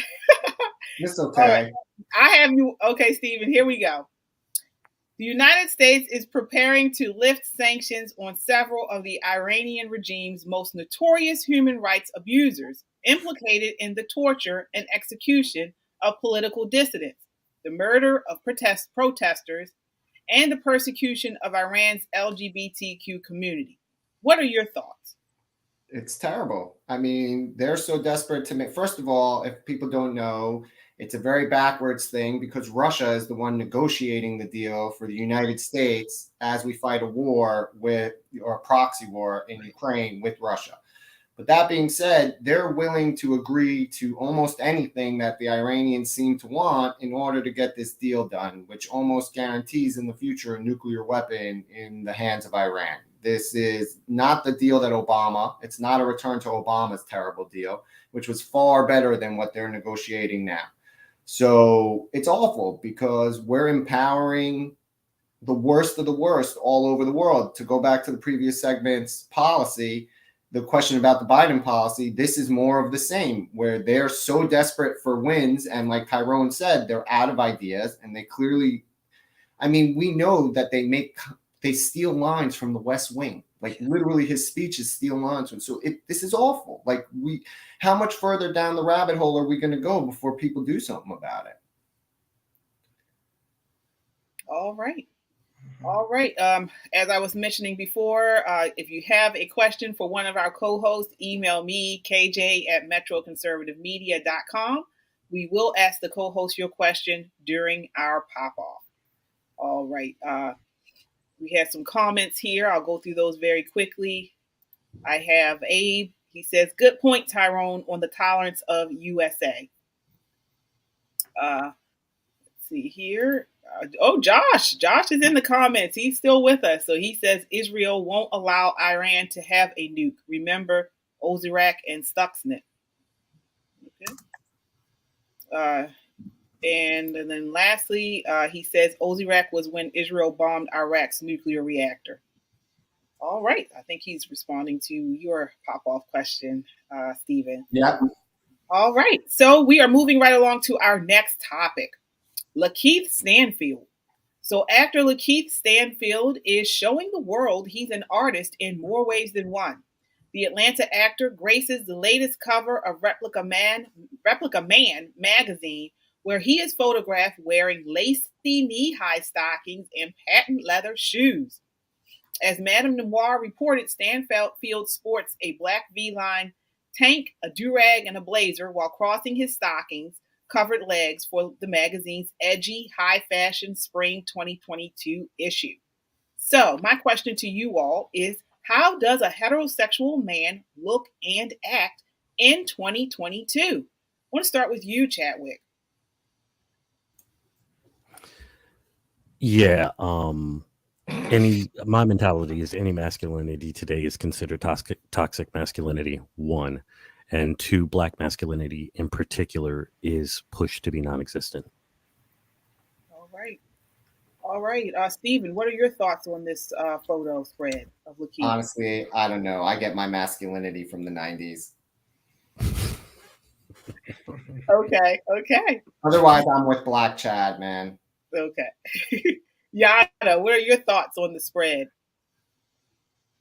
It's okay. Right. I have you. Okay, Stephen, here we go. The United States is preparing to lift sanctions on several of the Iranian regime's most notorious human rights abusers implicated in the torture and execution of political dissidents, the murder of protesters, and the persecution of Iran's LGBTQ community. What are your thoughts? It's terrible. I mean, they're so desperate to make, first of all, if people don't know, it's a very backwards thing because Russia is the one negotiating the deal for the United States as we fight a war or a proxy war in Ukraine with Russia. But that being said, they're willing to agree to almost anything that the Iranians seem to want in order to get this deal done, which almost guarantees in the future a nuclear weapon in the hands of Iran. This is not the deal that it's not a return to Obama's terrible deal, which was far better than what they're negotiating now. So it's awful because we're empowering the worst of the worst all over the world. To go back to the previous segment's policy, the question about the Biden policy, this is more of the same, where they're so desperate for wins. And like Tyrone said, they're out of ideas. And they clearly, I mean, we know that they steal lines from the West Wing. Like literally his speeches steal lines. So this is awful. Like how much further down the rabbit hole are we going to go before people do something about it? All right. All right. As I was mentioning before, if you have a question for one of our co-hosts, email me, kj@metroconservativemedia.com. We will ask the co-host your question during our pop-off. All right. We have some comments here. I'll go through those very quickly. I have Abe. He says, good point, Tyrone, on the tolerance of USA. Let's see here. Josh is in the comments. He's still with us. So he says Israel won't allow Iran to have a nuke. Remember Ozark and Stuxnet. Okay. And then lastly, he says Ozark was when Israel bombed Iraq's nuclear reactor. All right. I think he's responding to your pop-off question, Stephen. Yeah. All right. So we are moving right along to our next topic. Lakeith Stanfield. So actor Lakeith Stanfield is showing the world he's an artist in more ways than one. The Atlanta actor graces the latest cover of Replica Man magazine, where he is photographed wearing lacy knee-high stockings and patent leather shoes. As Madame Noir reported, Stanfield sports a black V-line tank, a do-rag, and a blazer while crossing his stockings covered legs for the magazine's edgy, high-fashion spring 2022 issue. So my question to you all is, how does a heterosexual man look and act in 2022? I want to start with you, Chadwick. Yeah. My mentality is any masculinity today is considered toxic masculinity, 1. And 2, black masculinity in particular is pushed to be non-existent. All right. Stephen, what are your thoughts on this photo spread of Lakeith? Honestly, I don't know. I get my masculinity from the 90s. Okay. Otherwise, I'm with Black Chad, man. Okay. Yana, what are your thoughts on the spread?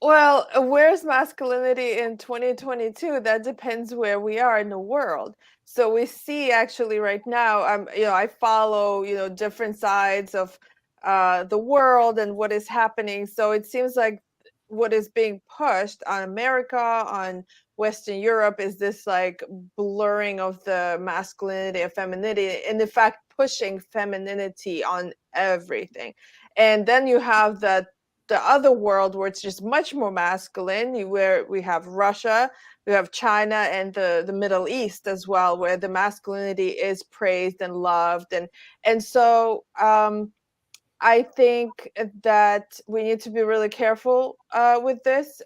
Well, where's masculinity in 2022? That depends where we are in the world. So we see actually right now, I follow, different sides of the world and what is happening. So it seems like what is being pushed on America, on Western Europe, is this like blurring of the masculinity and femininity, and in fact pushing femininity on everything. And then you have the other world where it's just much more masculine, where we have Russia, we have China, and the Middle East as well, where the masculinity is praised and loved. And so I think that we need to be really careful with this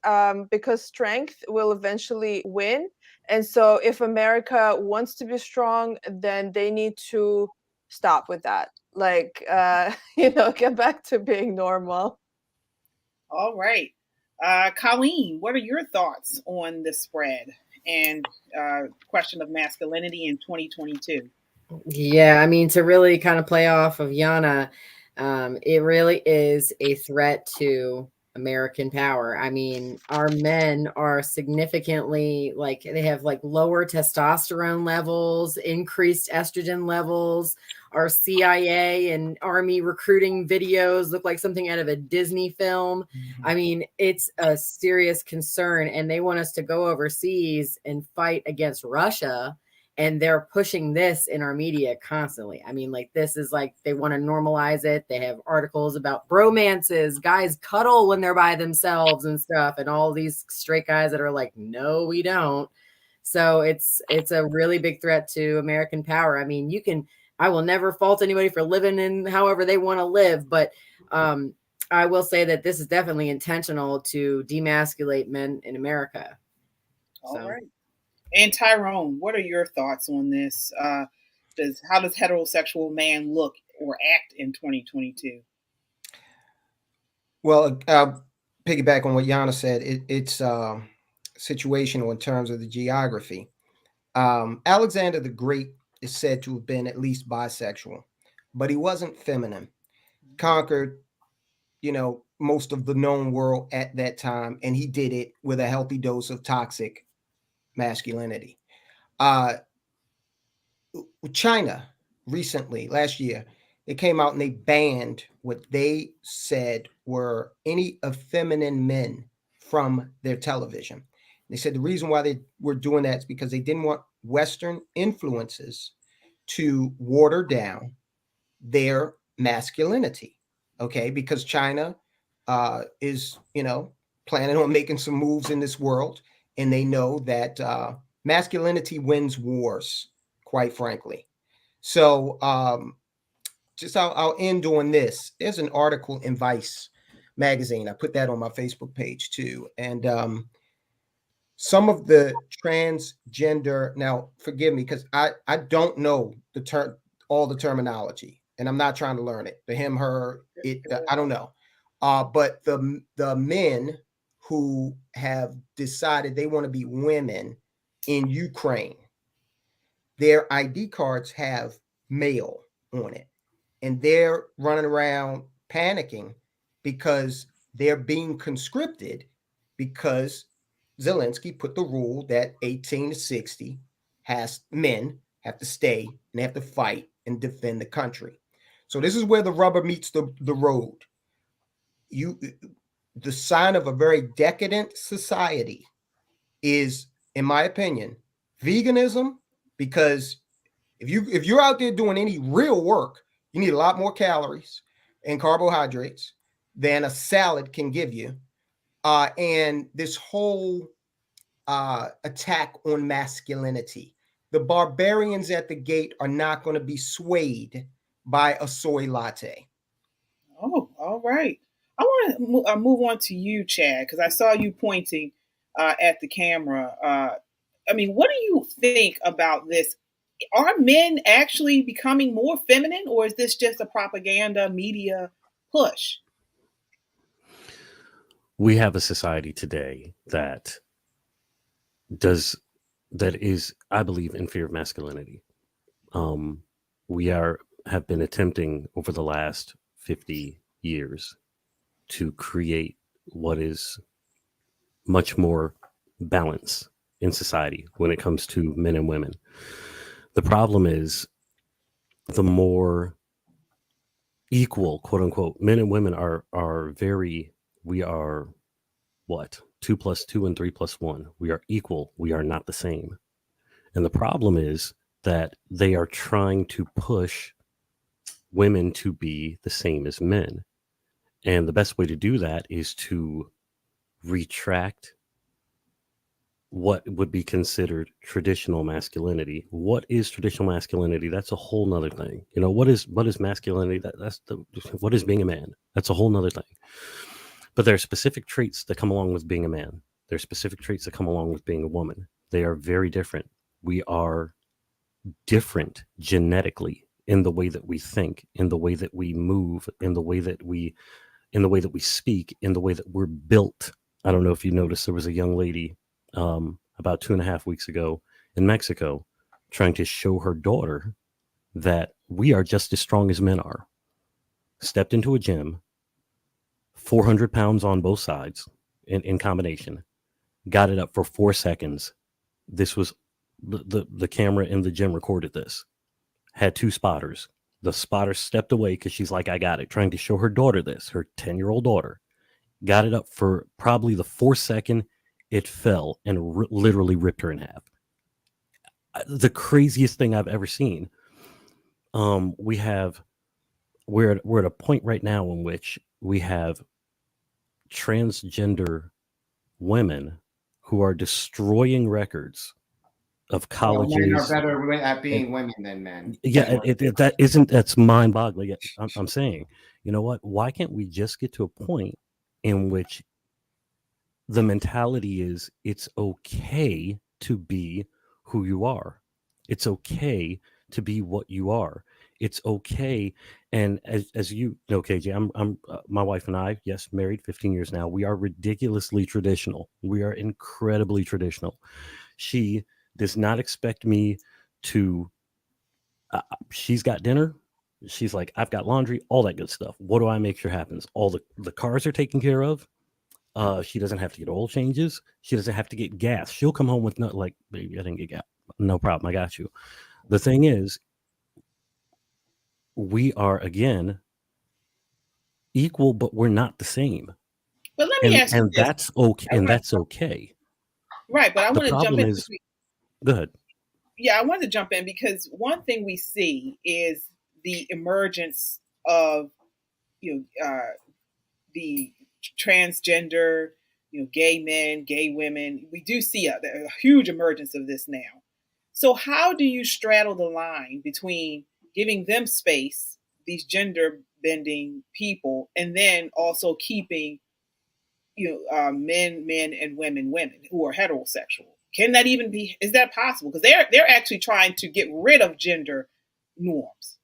because strength will eventually win. And so if America wants to be strong, then they need to stop with that. Like, get back to being normal. All right. Colleen, what are your thoughts on the spread and question of masculinity in 2022? Yeah, I mean, to really kind of play off of Yana, it really is a threat to American power. I mean, our men are significantly they have lower testosterone levels, increased estrogen levels. Our CIA and Army recruiting videos look like something out of a Disney film. Mm-hmm. I mean, it's a serious concern, and they want us to go overseas and fight against Russia And they're pushing this in our media constantly. I mean, like, this is like, they want to normalize it. They have articles about bromances, guys cuddle when they're by themselves and stuff, and all these straight guys that are like, no, we don't. So it's a really big threat to American power. I mean, I will never fault anybody for living in however they want to live, but I will say that this is definitely intentional to demasculate men in America. All right. And Tyrone, what are your thoughts on this? How does heterosexual man look or act in 2022? Well, piggyback on what Yana said. It's situational in terms of the geography. Alexander the Great is said to have been at least bisexual, but he wasn't feminine. Conquered, most of the known world at that time, and he did it with a healthy dose of toxic masculinity. China recently, last year, they came out and they banned what they said were any effeminate men from their television. They said the reason why they were doing that is because they didn't want Western influences to water down their masculinity. Okay, because China is, planning on making some moves in this world, and they know that masculinity wins wars, quite frankly. So just I'll end on this. There's an article in Vice magazine. I put that on my Facebook page too. And some of the transgender, now forgive me, because I don't know all the terminology, and I'm not trying to learn it. The him, her, it, I don't know. But the men who have decided they want to be women in Ukraine, their ID cards have male on it, and they're running around panicking because they're being conscripted, because Zelensky put the rule that 18 to 60 men have to stay and they have to fight and defend the country. So this is where the rubber meets the road. The sign of a very decadent society is, in my opinion, veganism, because if you're out there doing any real work, you need a lot more calories and carbohydrates than a salad can give you. And this whole attack on masculinity. The barbarians at the gate are not going to be swayed by a soy latte. Oh, all right. I want to move on to you, Chad, because I saw you pointing at the camera. What do you think about this? Are men actually becoming more feminine, or is this just a propaganda media push? We have a society today that is, I believe, in fear of masculinity. We have been attempting over the last 50 years to create what is much more balance in society when it comes to men and women. The problem is, the more equal, quote unquote, men and women we are what? 2 + 2 and 3 + 1. We are equal. We are not the same. And the problem is that they are trying to push women to be the same as men. And the best way to do that is to retract what would be considered traditional masculinity. What is traditional masculinity? That's a whole nother thing. What is masculinity? What is being a man? That's a whole nother thing. But there are specific traits that come along with being a man. There are specific traits that come along with being a woman. They are very different. We are different genetically in the way that we think, in the way that we move, in the way that we speak, in the way that we're built. I don't know if you noticed, there was a young lady about 2.5 weeks ago in Mexico trying to show her daughter that we are just as strong as men are. Stepped into a gym, 400 pounds on both sides in combination, got it up for 4 seconds. This was the camera in the gym recorded this. Had 2 spotters. The spotter stepped away because she's like, I got it, trying to show her daughter this, her 10-year-old daughter. Got it up for probably the 4 second. It fell and literally ripped her in half. the craziest thing I've ever seen. We have we're at a point right now in which we have transgender women who are destroying records of Well, men are colleges. better at And being women than men. yeah, that's mind-boggling. I'm saying, you know what? Why can't we just get to a point in which the mentality is it's okay to be who you are. It's okay to be what you are. It's okay. And as you know, KJ, I'm my wife and I, yes, married 15 years now. We are ridiculously traditional. We are incredibly traditional. She does not expect me to, she's got dinner. She's like, I've got laundry, all that good stuff. What do I make sure happens? All the cars are taken care of. She doesn't have to get oil changes. She doesn't have to get gas. She'll come home with not like, baby, I didn't get gas. No problem. I got you. The thing is, we are again equal, but we're not the same. But let me ask you And this. that's okay. And that's okay. Right, but I The want to jump problem in. is, go ahead. Yeah, I wanted to jump in because one thing we see is the emergence of the transgender, gay men, gay women. We do see a huge emergence of this now. So how do you straddle the line between giving them space, these gender bending people, and then also keeping men, and women who are heterosexual? Can that even be? Is that possible? Because they're actually trying to get rid of gender norms.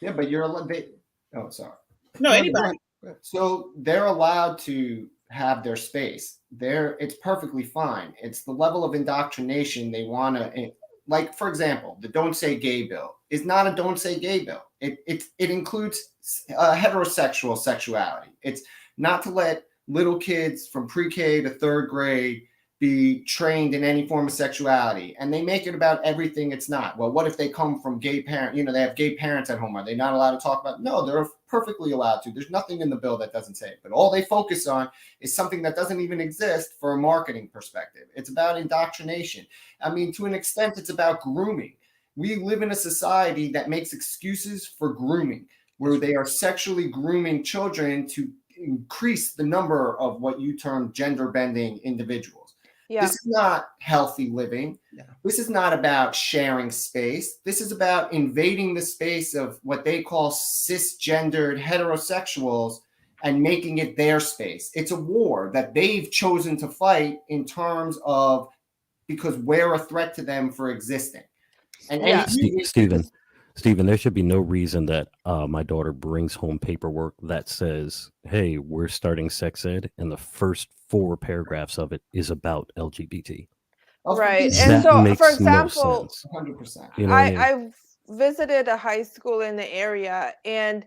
Yeah, but oh, sorry. No, anybody. So they're allowed to have their space. It's perfectly fine. It's the level of indoctrination they want to. Like, for example, the "Don't Say Gay" bill is not a "Don't Say Gay" bill. It includes heterosexual sexuality. It's not to let little kids from pre-K to third grade be trained in any form of sexuality, and they make it about everything it's not. Well, what if they come from gay parents? They have gay parents at home. Are they not allowed to talk about? No, they're perfectly allowed to. There's nothing in the bill that doesn't say it, but all they focus on is something that doesn't even exist for a marketing perspective. It's about indoctrination. I mean, to an extent, it's about grooming. We live in a society that makes excuses for grooming, where they are sexually grooming children to increase the number of what you term gender bending individuals. Yeah. This is not healthy living. No. This is not about sharing space. This is about invading the space of what they call cisgendered heterosexuals and making it their space. It's a war that they've chosen to fight in terms of because we're a threat to them for existing. And Yeah. Stephen, there should be no reason that my daughter brings home paperwork that says, hey, we're starting sex ed, and the first 4 paragraphs of it is about LGBT. Right. That And so, makes for example, no sense. 100%. You know what I mean? I've visited a high school in the area, and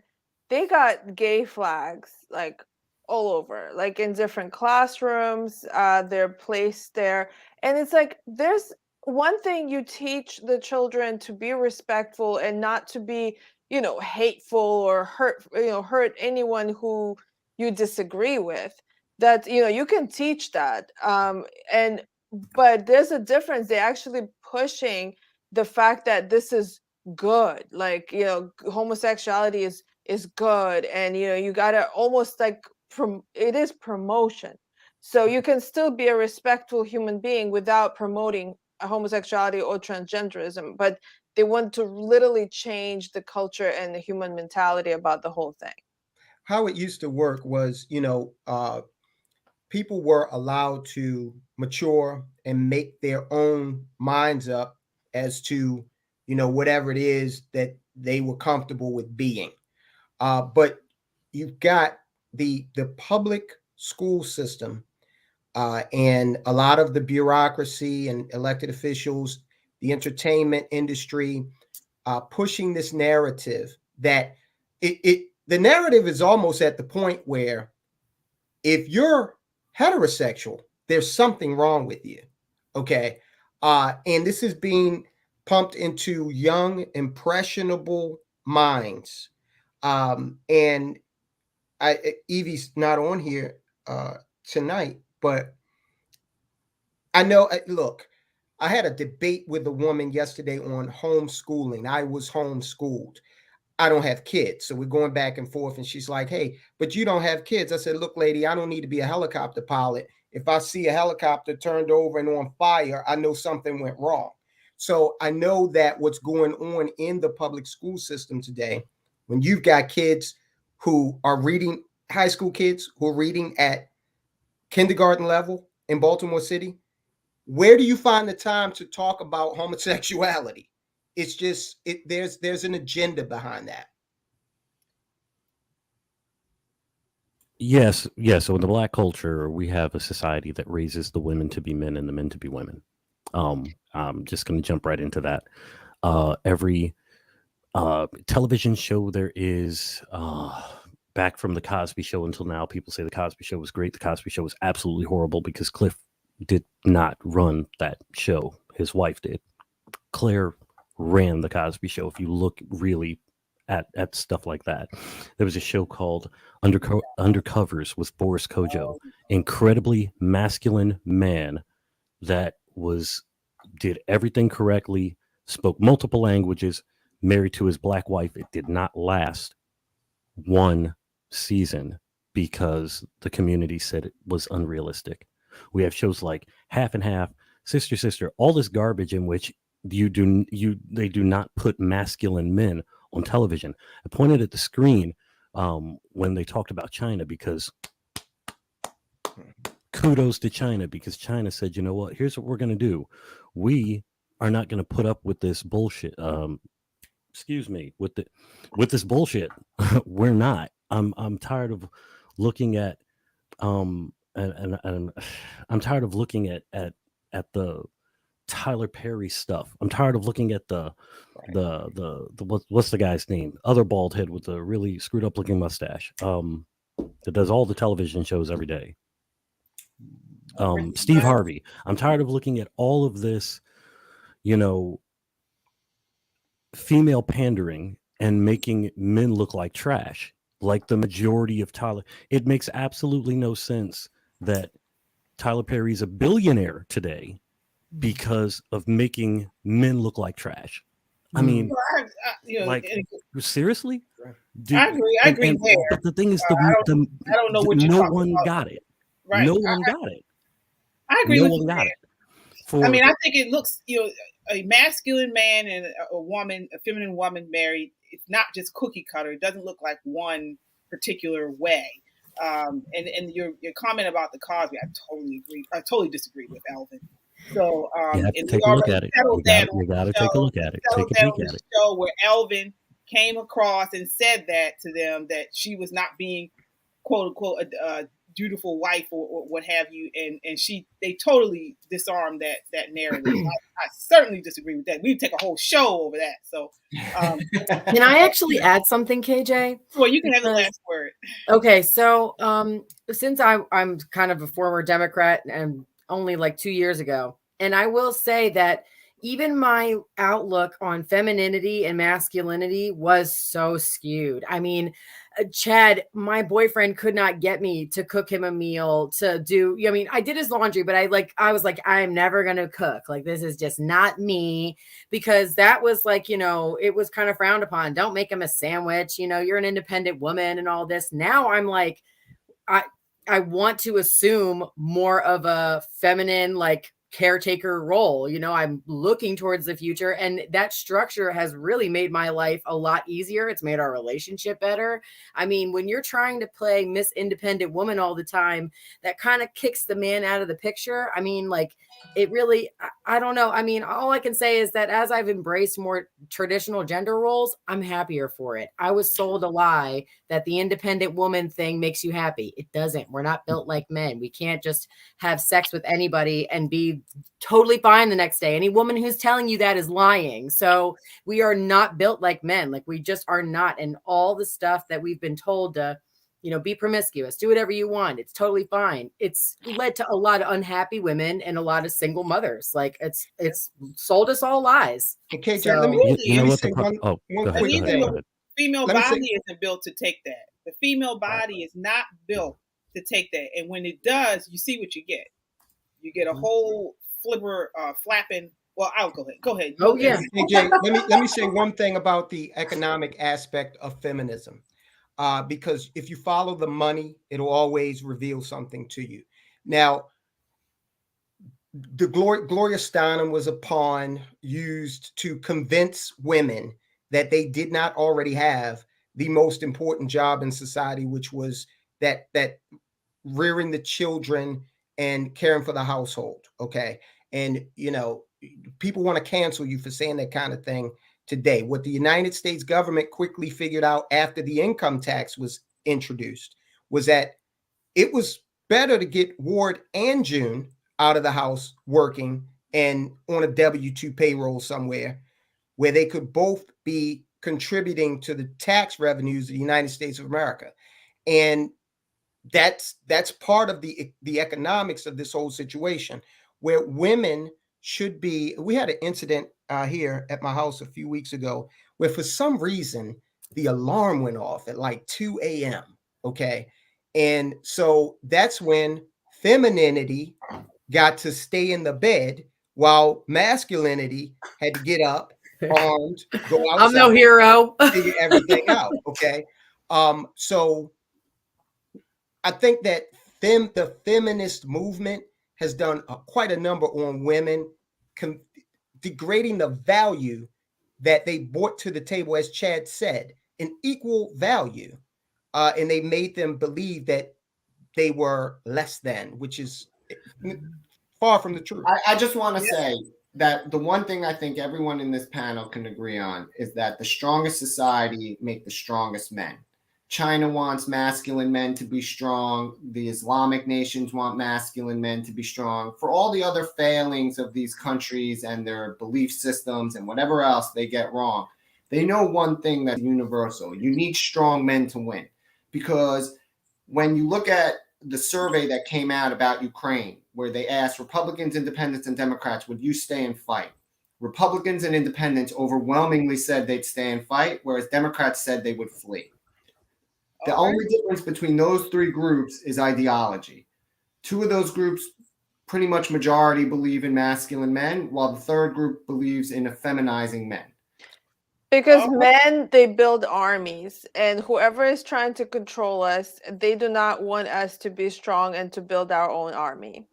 they got gay flags like all over, like in different classrooms. They're placed there. And it's like, there's one thing, you teach the children to be respectful and not to be, hateful or hurt anyone who you disagree with. That, you can teach that. But there's a difference. They're actually pushing the fact that this is good, like, homosexuality is good, and you gotta almost like it is promotion. So you can still be a respectful human being without promoting homosexuality or transgenderism, but they want to literally change the culture and the human mentality about the whole thing. How it used to work was, people were allowed to mature and make their own minds up as to, whatever it is that they were comfortable with being. But you've got the public school system and a lot of the bureaucracy and elected officials, the entertainment industry, pushing this narrative that the narrative is almost at the point where if you're heterosexual, there's something wrong with you. Okay. And this is being pumped into young, impressionable minds. And Evie's not on here tonight, but I know, look, I had a debate with a woman yesterday on homeschooling. I was homeschooled. I don't have kids. So we're going back and forth. And she's like, hey, but you don't have kids. I said, look, lady, I don't need to be a helicopter pilot. If I see a helicopter turned over and on fire, I know something went wrong. So I know that what's going on in the public school system today, when you've got kids who are reading, high school kids who are reading at kindergarten level in Baltimore City, where do you find the time to talk about homosexuality? It's just there's an agenda behind that. Yes, yes. So in the Black culture, we have a society that raises the women to be men and the men to be women. I'm just going to jump right into that. Every television show there is, back from the Cosby Show until now, people say the Cosby Show was great. The Cosby Show was absolutely horrible because Cliff did not run that show. His wife did. Claire ran the Cosby Show. If you look really at stuff like that, there was a show called Undercovers with Boris Kojo, incredibly masculine man that did everything correctly, spoke multiple languages, married to his black wife. It did not last one season because the community said it was unrealistic. We have shows like Half and Half, Sister Sister, all this garbage in which they do not put masculine men on television. I pointed at the screen when they talked about China, because kudos to China, because China said, you know what, here's what we're going to do. We are not going to put up with this bullshit. With this bullshit. We're not. I'm tired of looking at and I'm tired of looking at the Tyler Perry stuff. I'm tired of looking at the what's the guy's name? Other bald head with a really screwed up looking mustache. That does all the television shows every day. Steve Harvey. I'm tired of looking at all of this, female pandering and making men look like trash, like the majority of Tyler. It makes absolutely no sense that Tyler Perry is a billionaire today because of making men look like trash. I mean, seriously? I agree there. But the thing is, I don't know what no one got it. Right. No one got it. I agree with you. No one got it. I think it looks, a masculine man and a feminine woman married, it's not just cookie cutter. It doesn't look like one particular way. And your comment about the Cosby, I totally agree. I totally disagree with Elvin. So take a look at it. You got to take a look at it. Take a peek at it. Show where Elvin came across and said that to them, that she was not being quote unquote a dutiful wife or what have you, and they totally disarmed that narrative. I certainly disagree with that. We'd take a whole show over that. So can I actually add something, KJ? Well, you can have the last word. Okay, so since I'm kind of a former Democrat and only like 2 years ago, and I will say that even my outlook on femininity and masculinity was so skewed. I mean, Chad, my boyfriend could not get me to cook him a meal, to do, I did his laundry, but I was like, I'm never going to cook. Like, this is just not me, because that was like, it was kind of frowned upon. Don't make him a sandwich. You're an independent woman and all this. Now I'm like, I want to assume more of a feminine, like, caretaker role. I'm looking towards the future, and that structure has really made my life a lot easier. It's made our relationship better. I mean, when you're trying to play Miss Independent Woman all the time, that kind of kicks the man out of the picture. I mean, like, it really, I don't know. I mean, all I can say is that as I've embraced more traditional gender roles, I'm happier for it. I was sold a lie that the independent woman thing makes you happy. It doesn't. We're not built like men. We can't just have sex with anybody and be totally fine the next day. Any woman who's telling you that is lying. So we are not built like men. Like, we just are not. And all the stuff that we've been told to, be promiscuous, do whatever you want, it's totally fine. It's led to a lot of unhappy women and a lot of single mothers. Like, it's sold us all lies. Okay, so, let me say one quick thing. The female body isn't built to take that. The female body is not built to take that. And when it does, you see what you get. You get a whole flapping. Well, I'll go ahead. Go ahead. Oh yeah. AJ, let me say one thing about the economic aspect of feminism, because if you follow the money, it'll always reveal something to you. Now, the Gloria Steinem was a pawn used to convince women that they did not already have the most important job in society, which was that rearing the children and caring for the household. Okay. And, people want to cancel you for saying that kind of thing today. What the United States government quickly figured out after the income tax was introduced was that it was better to get Ward and June out of the house working and on a W-2 payroll somewhere where they could both be contributing to the tax revenues of the United States of America. And that's part of the economics of this whole situation, where women should be. We had an incident here at my house a few weeks ago where for some reason the alarm went off at like 2 a.m. Okay. And so that's when femininity got to stay in the bed while masculinity had to get up, armed, go outside. I'm no hero. Figure everything out. Okay. So I think that the feminist movement has done quite a number on women, degrading the value that they brought to the table, as Chad said, an equal value. And they made them believe that they were less than, which is far from the truth. I just want to say that the one thing I think everyone in this panel can agree on is that the strongest society make the strongest men. China wants masculine men to be strong. The Islamic nations want masculine men to be strong. For all the other failings of these countries and their belief systems and whatever else they get wrong, they know one thing that's universal. You need strong men to win. Because when you look at the survey that came out about Ukraine, where they asked Republicans, Independents, and Democrats, would you stay and fight? Republicans and Independents overwhelmingly said they'd stay and fight, whereas Democrats said they would flee. The only difference between those three groups is ideology. Two of those groups, pretty much majority, believe in masculine men, while the third group believes in effeminizing men. Because men, they build armies, and whoever is trying to control us, they do not want us to be strong and to build our own army.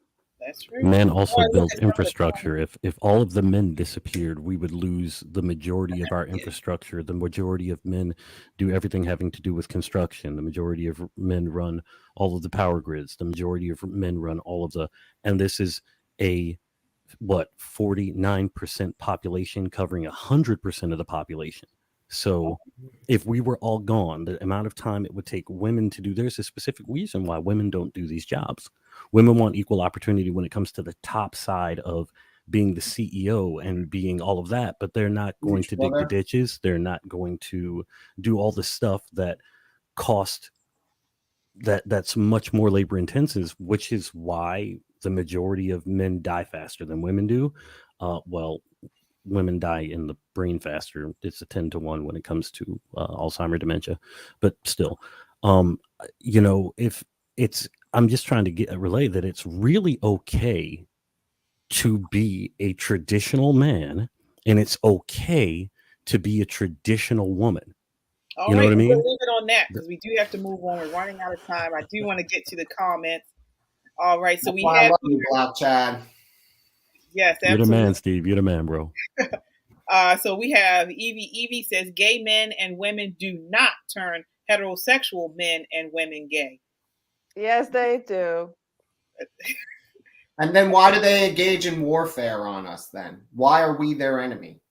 That's true. Men also built infrastructure. If all of the men disappeared, we would lose the majority of our infrastructure. The majority of men do everything having to do with construction. The majority of men run all of the power grids. The majority of men run all of the, and this is a 49% population covering 100% of the population. So if we were all gone, the amount of time it would take women to do, there's a specific reason why women don't do these jobs. Women want equal opportunity when it comes to the top side of being the CEO and being all of that, but they're not going to dig the ditches. They're not going to do all the stuff that cost that's much more labor intensive, which is why the majority of men die faster than women do. Women die in the brain faster. It's a 10-to-1 when it comes to Alzheimer's dementia, but still, if it's, I'm just trying to relay that it's really okay to be a traditional man and it's okay to be a traditional woman. All right, what I mean? We'll leave it on that because we do have to move on. We're running out of time. I do want to get to the comments. All right, so we have Black Chad. Yes, absolutely. You're the man, Steve. You're the man, bro. So we have Evie. Evie says gay men and women do not turn heterosexual men and women gay. Yes, they do. And then why do they engage in warfare on us then? Why are we their enemy?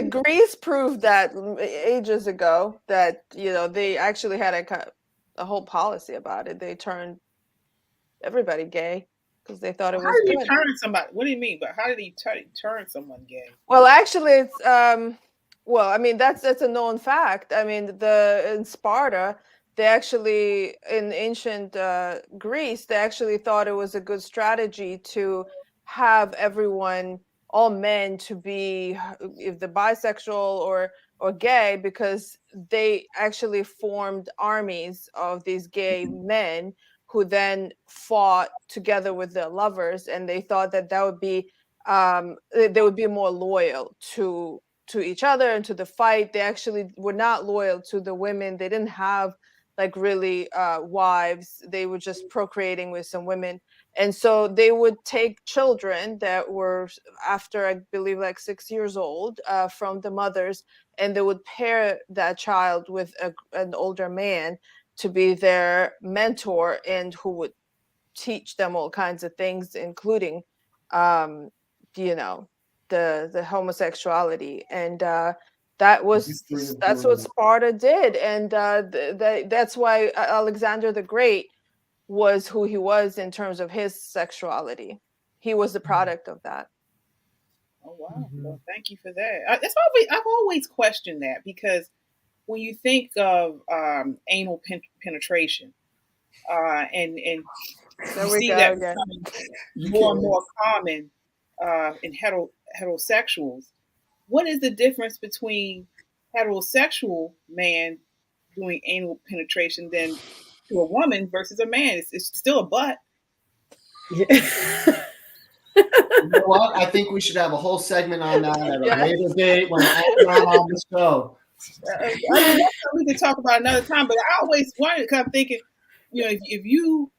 Greece proved that ages ago that, they actually had a whole policy about it. They turned everybody gay because they thought it was good. How did you turn somebody? What do you mean? But how did he turn someone gay? Well, actually, it's that's a known fact. In Sparta, they actually, in ancient Greece, they actually thought it was a good strategy to have everyone, all men, to be, if they're bisexual or gay, because they actually formed armies of these gay men who then fought together with their lovers, and they thought that that would be they would be more loyal to each other and to the fight. They actually were not loyal to the women. They didn't have like really wives. They were just procreating with some women, and so they would take children that were after, I believe, like 6 years old from the mothers, and they would pair that child with an older man to be their mentor, and who would teach them all kinds of things, including you know, the homosexuality. And that's what Sparta did. And that's why Alexander the Great was who he was in terms of his sexuality. He was the product of that. Oh wow! Well, thank you for that. I've always questioned that, because when you think of anal penetration, and There you we see go that again. becoming more and more common in heterosexuals, what is the difference between heterosexual man doing anal penetration than to a woman versus a man? It's still a butt. You know what? I think we should have a whole segment on that at a later date when I'm not on the show. I mean, that's something we can talk about another time. But I always wondered, because I'm thinking, if you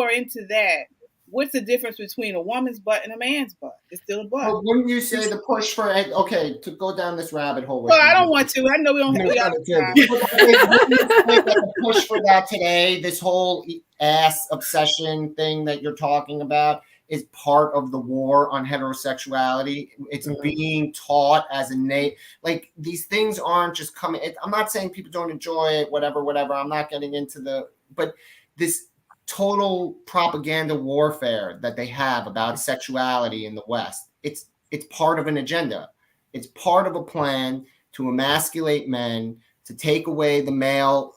are into that, what's the difference between a woman's butt and a man's butt? It's still a butt. But wouldn't you say the push for to go down this rabbit hole? Well, I don't want to. I know we don't have time. The push for that today, this whole ass obsession thing that you're talking about, is part of the war on heterosexuality. It's being taught as innate. Like, these things aren't just coming. I'm not saying people don't enjoy it, whatever. I'm not getting into but this total propaganda warfare that they have about sexuality in the West, it's part of an agenda. It's part of a plan to emasculate men, to take away the male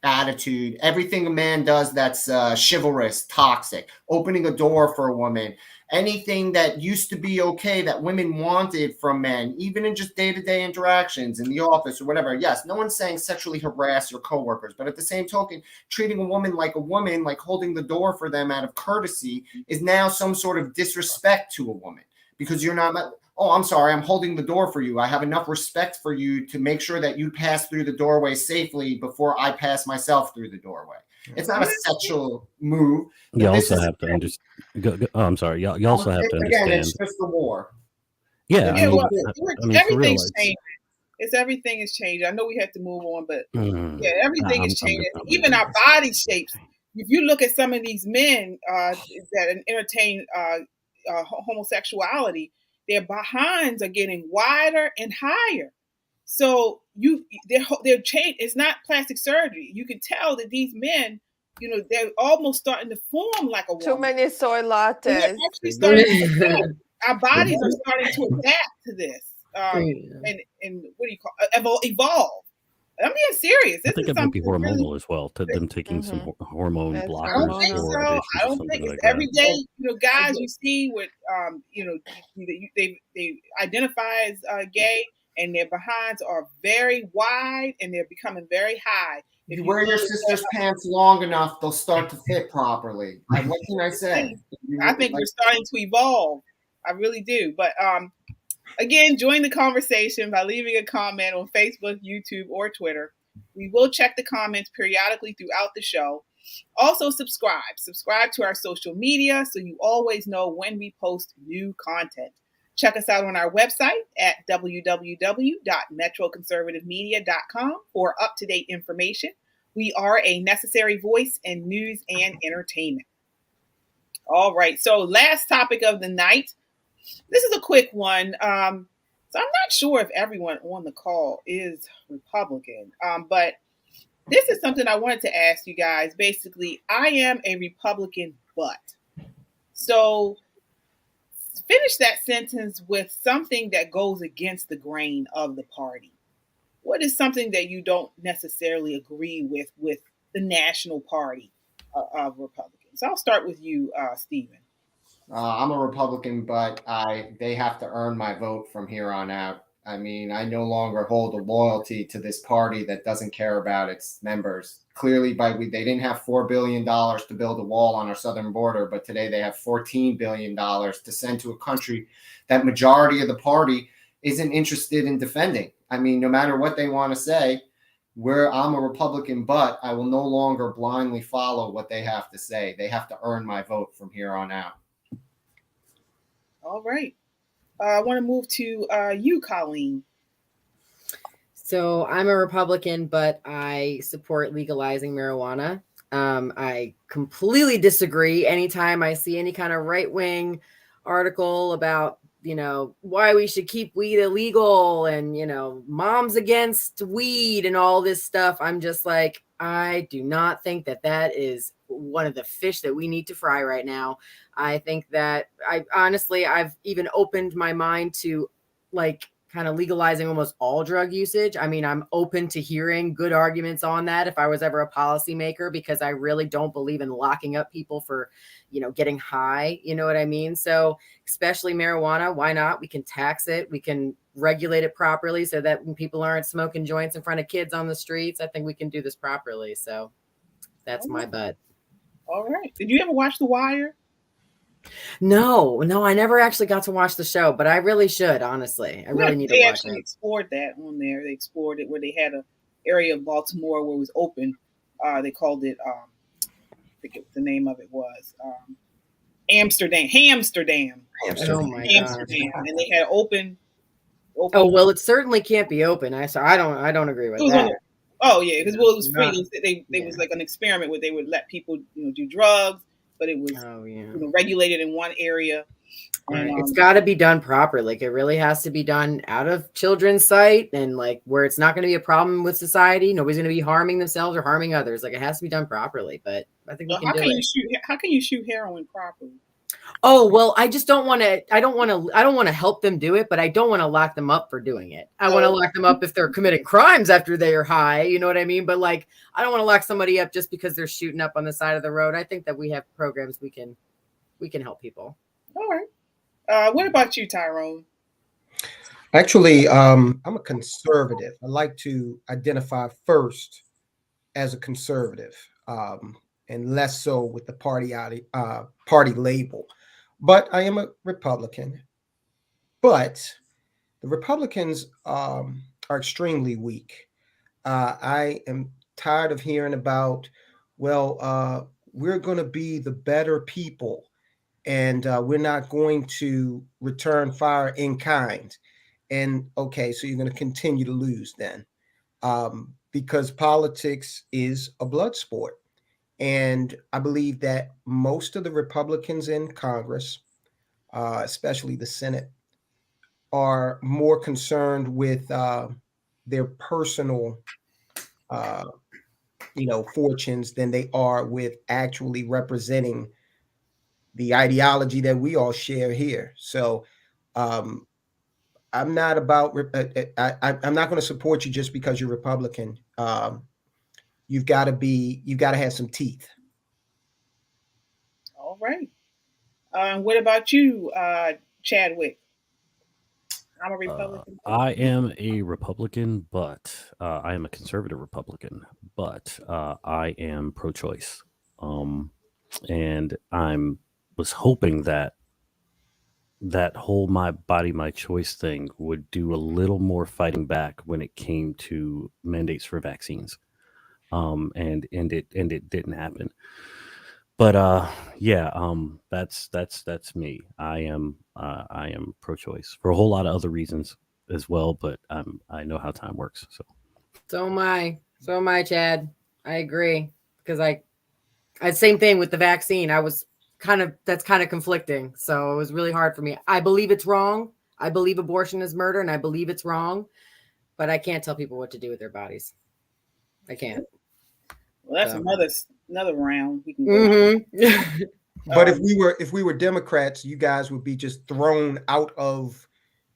attitude, everything a man does that's chivalrous, toxic, opening a door for a woman, anything that used to be okay that women wanted from men, even in just day-to-day interactions in the office or whatever. Yes, no one's saying sexually harass your coworkers, but at the same token, treating a woman, like holding the door for them out of courtesy, is now some sort of disrespect to a woman, because you're not. Oh, I'm sorry, I'm holding the door for you. I have enough respect for you to make sure that you pass through the doorway safely before I pass myself through the doorway. It's not a sexual move. You also have to understand. Oh, I'm sorry. You also have to understand. Again, it's just the war. Yeah, Everything's changing. Everything is changing. I know we have to move on, but everything is changing. Even our body shapes. If you look at some of these men that entertain homosexuality, their behinds are getting wider and higher. So they're changed. It's not plastic surgery. You can tell that these men, they're almost starting to form like a woman. Too many soy lattes. They're actually starting to our bodies are starting to adapt to this, and what do you call evolve? I'm being serious. I think it might be hormonal as well, to them taking some hormone blockers. I don't think so. I don't think it's every day. Guys you see with they identify as gay, and their behinds are very wide and they're becoming very high. If you wear your sister's pants long enough, they'll start to fit properly. What can I say? I think we're starting to evolve. I really do. But again, join the conversation by leaving a comment on Facebook, YouTube, or Twitter. We will check the comments periodically throughout the show. Also, subscribe to our social media so you always know when we post new content. Check us out on our website at www.metroconservativemedia.com for up-to-date information. We are a necessary voice in news and entertainment. All right, so last topic of the night. This is a quick one. So I'm not sure if everyone on the call is Republican, but this is something I wanted to ask you guys. Basically, I am a Republican, but. So finish that sentence with something that goes against the grain of the party. What is something that you don't necessarily agree with the national party of Republicans? I'll start with you, Stephen. I'm a Republican, but they have to earn my vote from here on out. I mean, I no longer hold a loyalty to this party that doesn't care about its members. Clearly, they didn't have $4 billion to build a wall on our southern border, but today they have $14 billion to send to a country that majority of the party isn't interested in defending. I mean, no matter what they want to say, I'm a Republican, but I will no longer blindly follow what they have to say. They have to earn my vote from here on out. All right. I want to move to you, Colleen. So I'm a Republican, but I support legalizing marijuana. I completely disagree anytime I see any kind of right-wing article about, why we should keep weed illegal and, moms against weed and all this stuff. I'm just like, I do not think that is one of the fish that we need to fry right now. I think that I've even opened my mind to kind of legalizing almost all drug usage. I mean, I'm open to hearing good arguments on that if I was ever a policymaker, because I really don't believe in locking up people for, getting high. You know what I mean? So especially marijuana, why not? We can tax it. We can regulate it properly so that when people aren't smoking joints in front of kids on the streets, I think we can do this properly. So that's my butt. All right. Did you ever watch The Wire? No, I never actually got to watch the show, but I really should, honestly. I really need to watch it. They actually explored that on there. They explored it where they had an area of Baltimore where it was open. They called it, I think the name of it was Hamsterdam. Oh my God. And they had open. Oh, well, it certainly can't be open. I don't agree with that. Oh yeah, because it was free. They was like an experiment where they would let people do drugs, but it was regulated in one area. And, it's got to be done properly. It really has to be done out of children's sight and where it's not going to be a problem with society. Nobody's going to be harming themselves or harming others. It has to be done properly. But I think we can do it. How can you shoot heroin properly? Oh, well, I just don't want to. I don't want to help them do it, but I don't want to lock them up for doing it. I want to lock them up if they're committing crimes after they are high. You know what I mean? But I don't want to lock somebody up just because they're shooting up on the side of the road. I think that we have programs we can help people. All right. What about you, Tyrone? Actually, I'm a conservative. I like to identify first as a conservative, and less so with the party label. But I am a Republican. But the Republicans are extremely weak. I am tired of hearing about, we're going to be the better people, and we're not going to return fire in kind. And okay, so you're going to continue to lose then, because politics is a blood sport. And I believe that most of the Republicans in Congress, especially the Senate, are more concerned with their personal, fortunes than they are with actually representing the ideology that we all share here. So I'm not about. I'm not going to support you just because you're Republican. You've got to have some teeth. All right. What about you, Chadwick? I'm a Republican. I am a Republican, but I am a conservative Republican, but I am pro-choice. And was hoping that whole my body, my choice thing would do a little more fighting back when it came to mandates for vaccines. And it didn't happen. But that's me. I am pro-choice for a whole lot of other reasons as well. But I know how time works. So am I, Chad. I agree, because I same thing with the vaccine. That's kind of conflicting. So it was really hard for me. I believe it's wrong. I believe abortion is murder, and I believe it's wrong. But I can't tell people what to do with their bodies. I can't. Well, that's another round we can go. Mm-hmm. But if we were Democrats, you guys would be just thrown out of,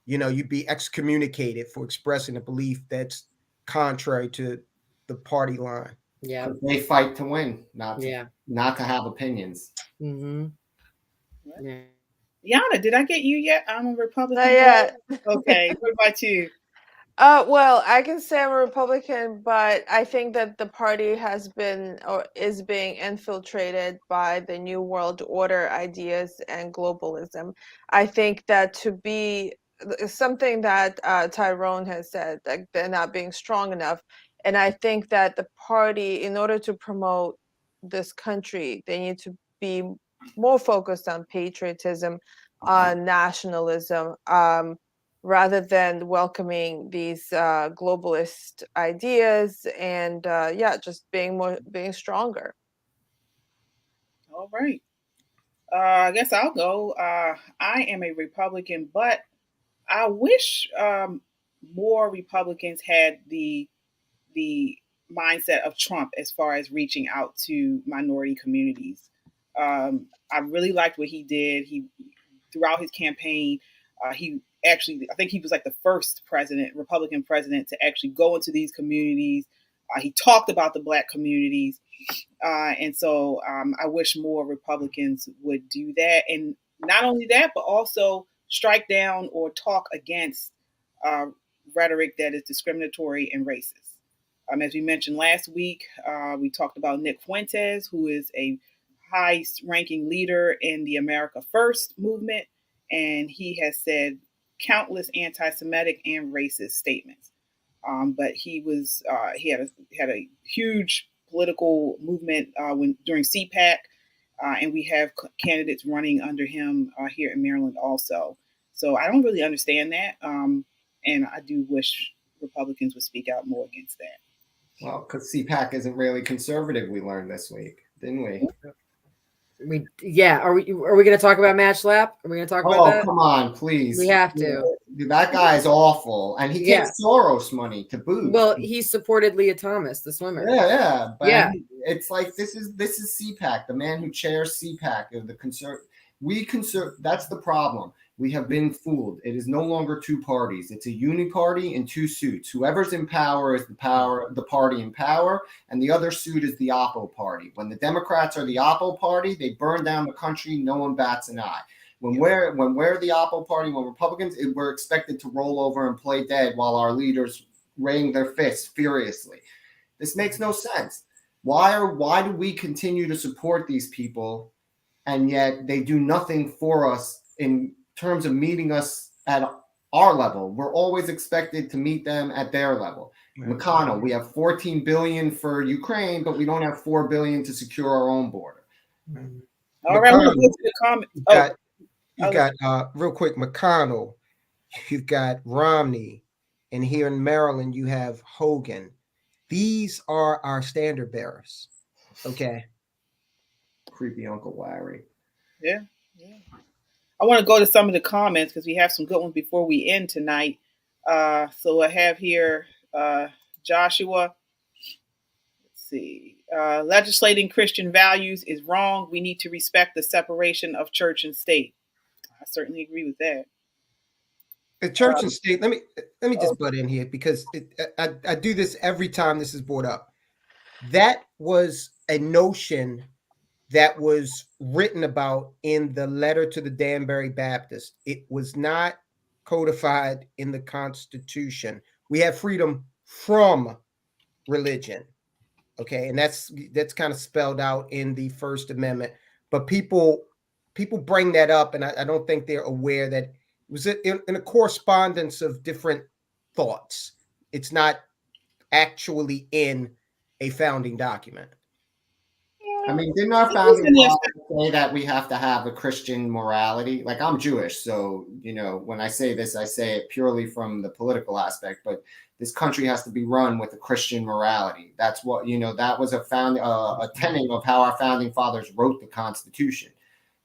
you'd be excommunicated for expressing a belief that's contrary to the party line. Yeah, they fight to win, not to have opinions. Mm-hmm. Yana, did I get you yet? I'm a Republican. Not yet. Okay. What about you? Well, I can say I'm a Republican, but I think that the party has been or is being infiltrated by the New World Order ideas and globalism. I think that to be something that Tyrone has said, that they're not being strong enough. And I think that the party, in order to promote this country, they need to be more focused on patriotism, on nationalism. Rather than welcoming these globalist ideas and just being stronger. All right. I guess I'll go. I am a Republican, but I wish more Republicans had the mindset of Trump as far as reaching out to minority communities. I really liked what he did. He throughout his campaign, he actually, I think he was like the first president, Republican president, to actually go into these communities. He talked about the Black communities. And so I wish more Republicans would do that. And not only that, but also strike down or talk against uh, rhetoric that is discriminatory and racist. As we mentioned last week, we talked about Nick Fuentes, who is a high ranking leader in the America First movement. And he has said countless anti Semitic and racist statements. But he had a huge political movement during CPAC, and we have candidates running under him here in Maryland also. So I don't really understand that, and I do wish Republicans would speak out more against that. Well, because CPAC isn't really conservative, we learned this week, didn't we? Are we going to talk about Match Lap? Are we going to talk about that? Oh, come on, please. We have to. That guy's awful, and he takes Soros money to boot. Well, he supported Leah Thomas, the swimmer. Yeah, but it's like this is CPAC, the man who chairs CPAC of the That's the problem. We have been fooled. It is no longer two parties. It's a uni-party in two suits. Whoever's in power is the party in power, and the other suit is the Oppo party. When the Democrats are the Oppo party, they burn down the country. No one bats an eye. When we're the Oppo party, when Republicans, we're expected to roll over and play dead while our leaders raise their fists furiously. This makes no sense. Why do we continue to support these people, and yet they do nothing for us in terms of meeting us at our level? We're always expected to meet them at their level. McConnell, we have $14 billion for Ukraine, but we don't have $4 billion to secure our own border. All right, we'll go to the comments. You got real quick, McConnell, you've got Romney, and here in Maryland you have Hogan. These are our standard bearers. Okay. Creepy Uncle Larry. Yeah. I want to go to some of the comments because we have some good ones before we end tonight. So I have here Joshua. Let's see. Legislating Christian values is wrong. We need to respect the separation of church and state. I certainly agree with that. The church and state. Let me just butt in here because I do this every time this is brought up. That was a notion that was written about in the letter to the Danbury Baptist. It was not codified in the Constitution. We have freedom from religion. Okay, and that's kind of spelled out in the First Amendment. But people bring that up, and I don't think they're aware that it was in a correspondence of different thoughts. It's not actually in a founding document. I mean, didn't our founding fathers say that we have to have a Christian morality? Like, I'm Jewish, so, when I say this, I say it purely from the political aspect, but this country has to be run with a Christian morality. That's what, that was a tenet of how our founding fathers wrote the Constitution.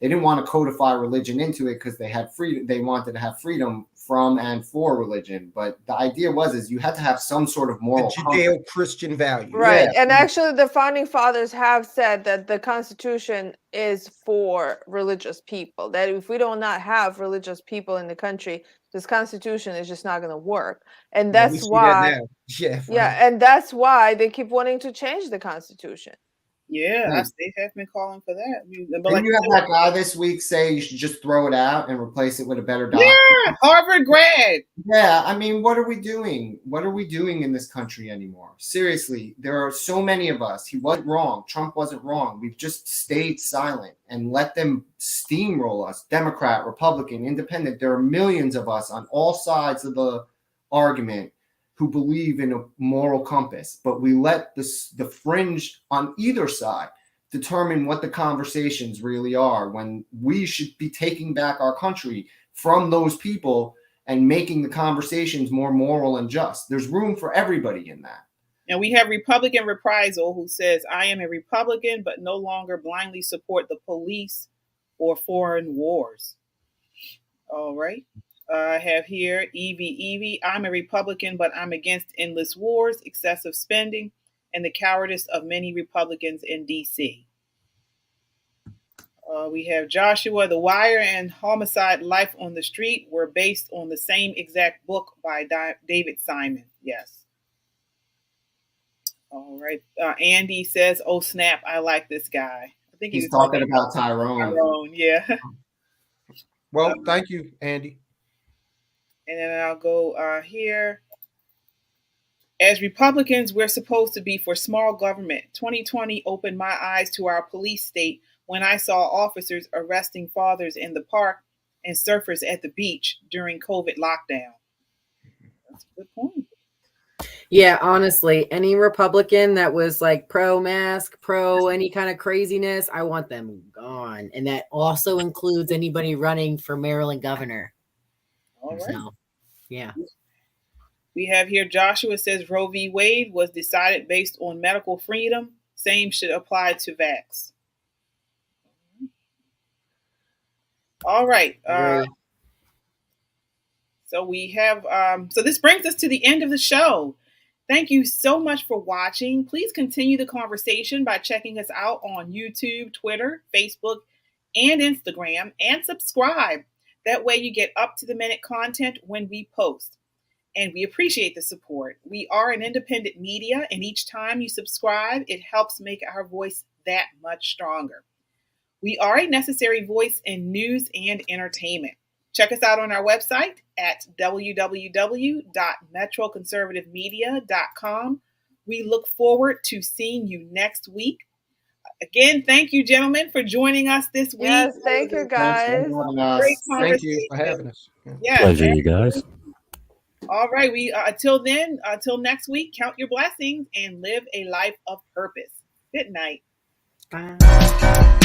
They didn't want to codify religion into it because they had freedom. They wanted to have freedom from and for religion. But the idea is you had to have some sort of moral Judeo-Christian value. Right. Yeah. And actually the founding fathers have said that the Constitution is for religious people, that if we do not have religious people in the country, this Constitution is just not going to work. And that's why, and that's why they keep wanting to change the Constitution. Yeah, they have been calling for that. But Didn't you have that guy this week say you should just throw it out and replace it with a better doctor? Yeah, Harvard grad. Yeah, I mean, what are we doing? What are we doing in this country anymore? Seriously, there are so many of us. He wasn't wrong. Trump wasn't wrong. We've just stayed silent and let them steamroll us. Democrat, Republican, Independent. There are millions of us on all sides of the argument who believe in a moral compass, but we let the fringe on either side determine what the conversations really are, when we should be taking back our country from those people and making the conversations more moral and just. There's room for everybody in that. And we have Republican Reprisal, who says, I am a Republican, but no longer blindly support the police or foreign wars. All right. I have here Evie. I'm a Republican, but I'm against endless wars, excessive spending, and the cowardice of many Republicans in D.C. We have Joshua. The Wire and Homicide: Life on the Street were based on the same exact book by David Simon. Yes. All right. Andy says, oh, snap, I like this guy. I think he's talking about Tyrone. Tyrone, yeah. Well, thank you, Andy. And then I'll go here. As Republicans, we're supposed to be for small government. 2020 opened my eyes to our police state when I saw officers arresting fathers in the park and surfers at the beach during COVID lockdown. That's a good point. Yeah, honestly, any Republican that was like pro-mask, pro any kind of craziness, I want them gone. And that also includes anybody running for Maryland governor. All right. So, yeah. We have here Joshua says Roe v. Wade was decided based on medical freedom. Same should apply to vax. All right. So we have, so this brings us to the end of the show. Thank you so much for watching. Please continue the conversation by checking us out on YouTube, Twitter, Facebook, and Instagram, and subscribe. That way you get up-to-the-minute content when we post. And we appreciate the support. We are an independent media, and each time you subscribe, it helps make our voice that much stronger. We are a necessary voice in news and entertainment. Check us out on our website at www.metroconservativemedia.com. We look forward to seeing you next week. Again, thank you, gentlemen, for joining us this week. Yes, thank you, guys. Great conversation. Thank you for having us. Yes, Pleasure, you guys. All right. We until next week, count your blessings and live a life of purpose. Good night. Bye.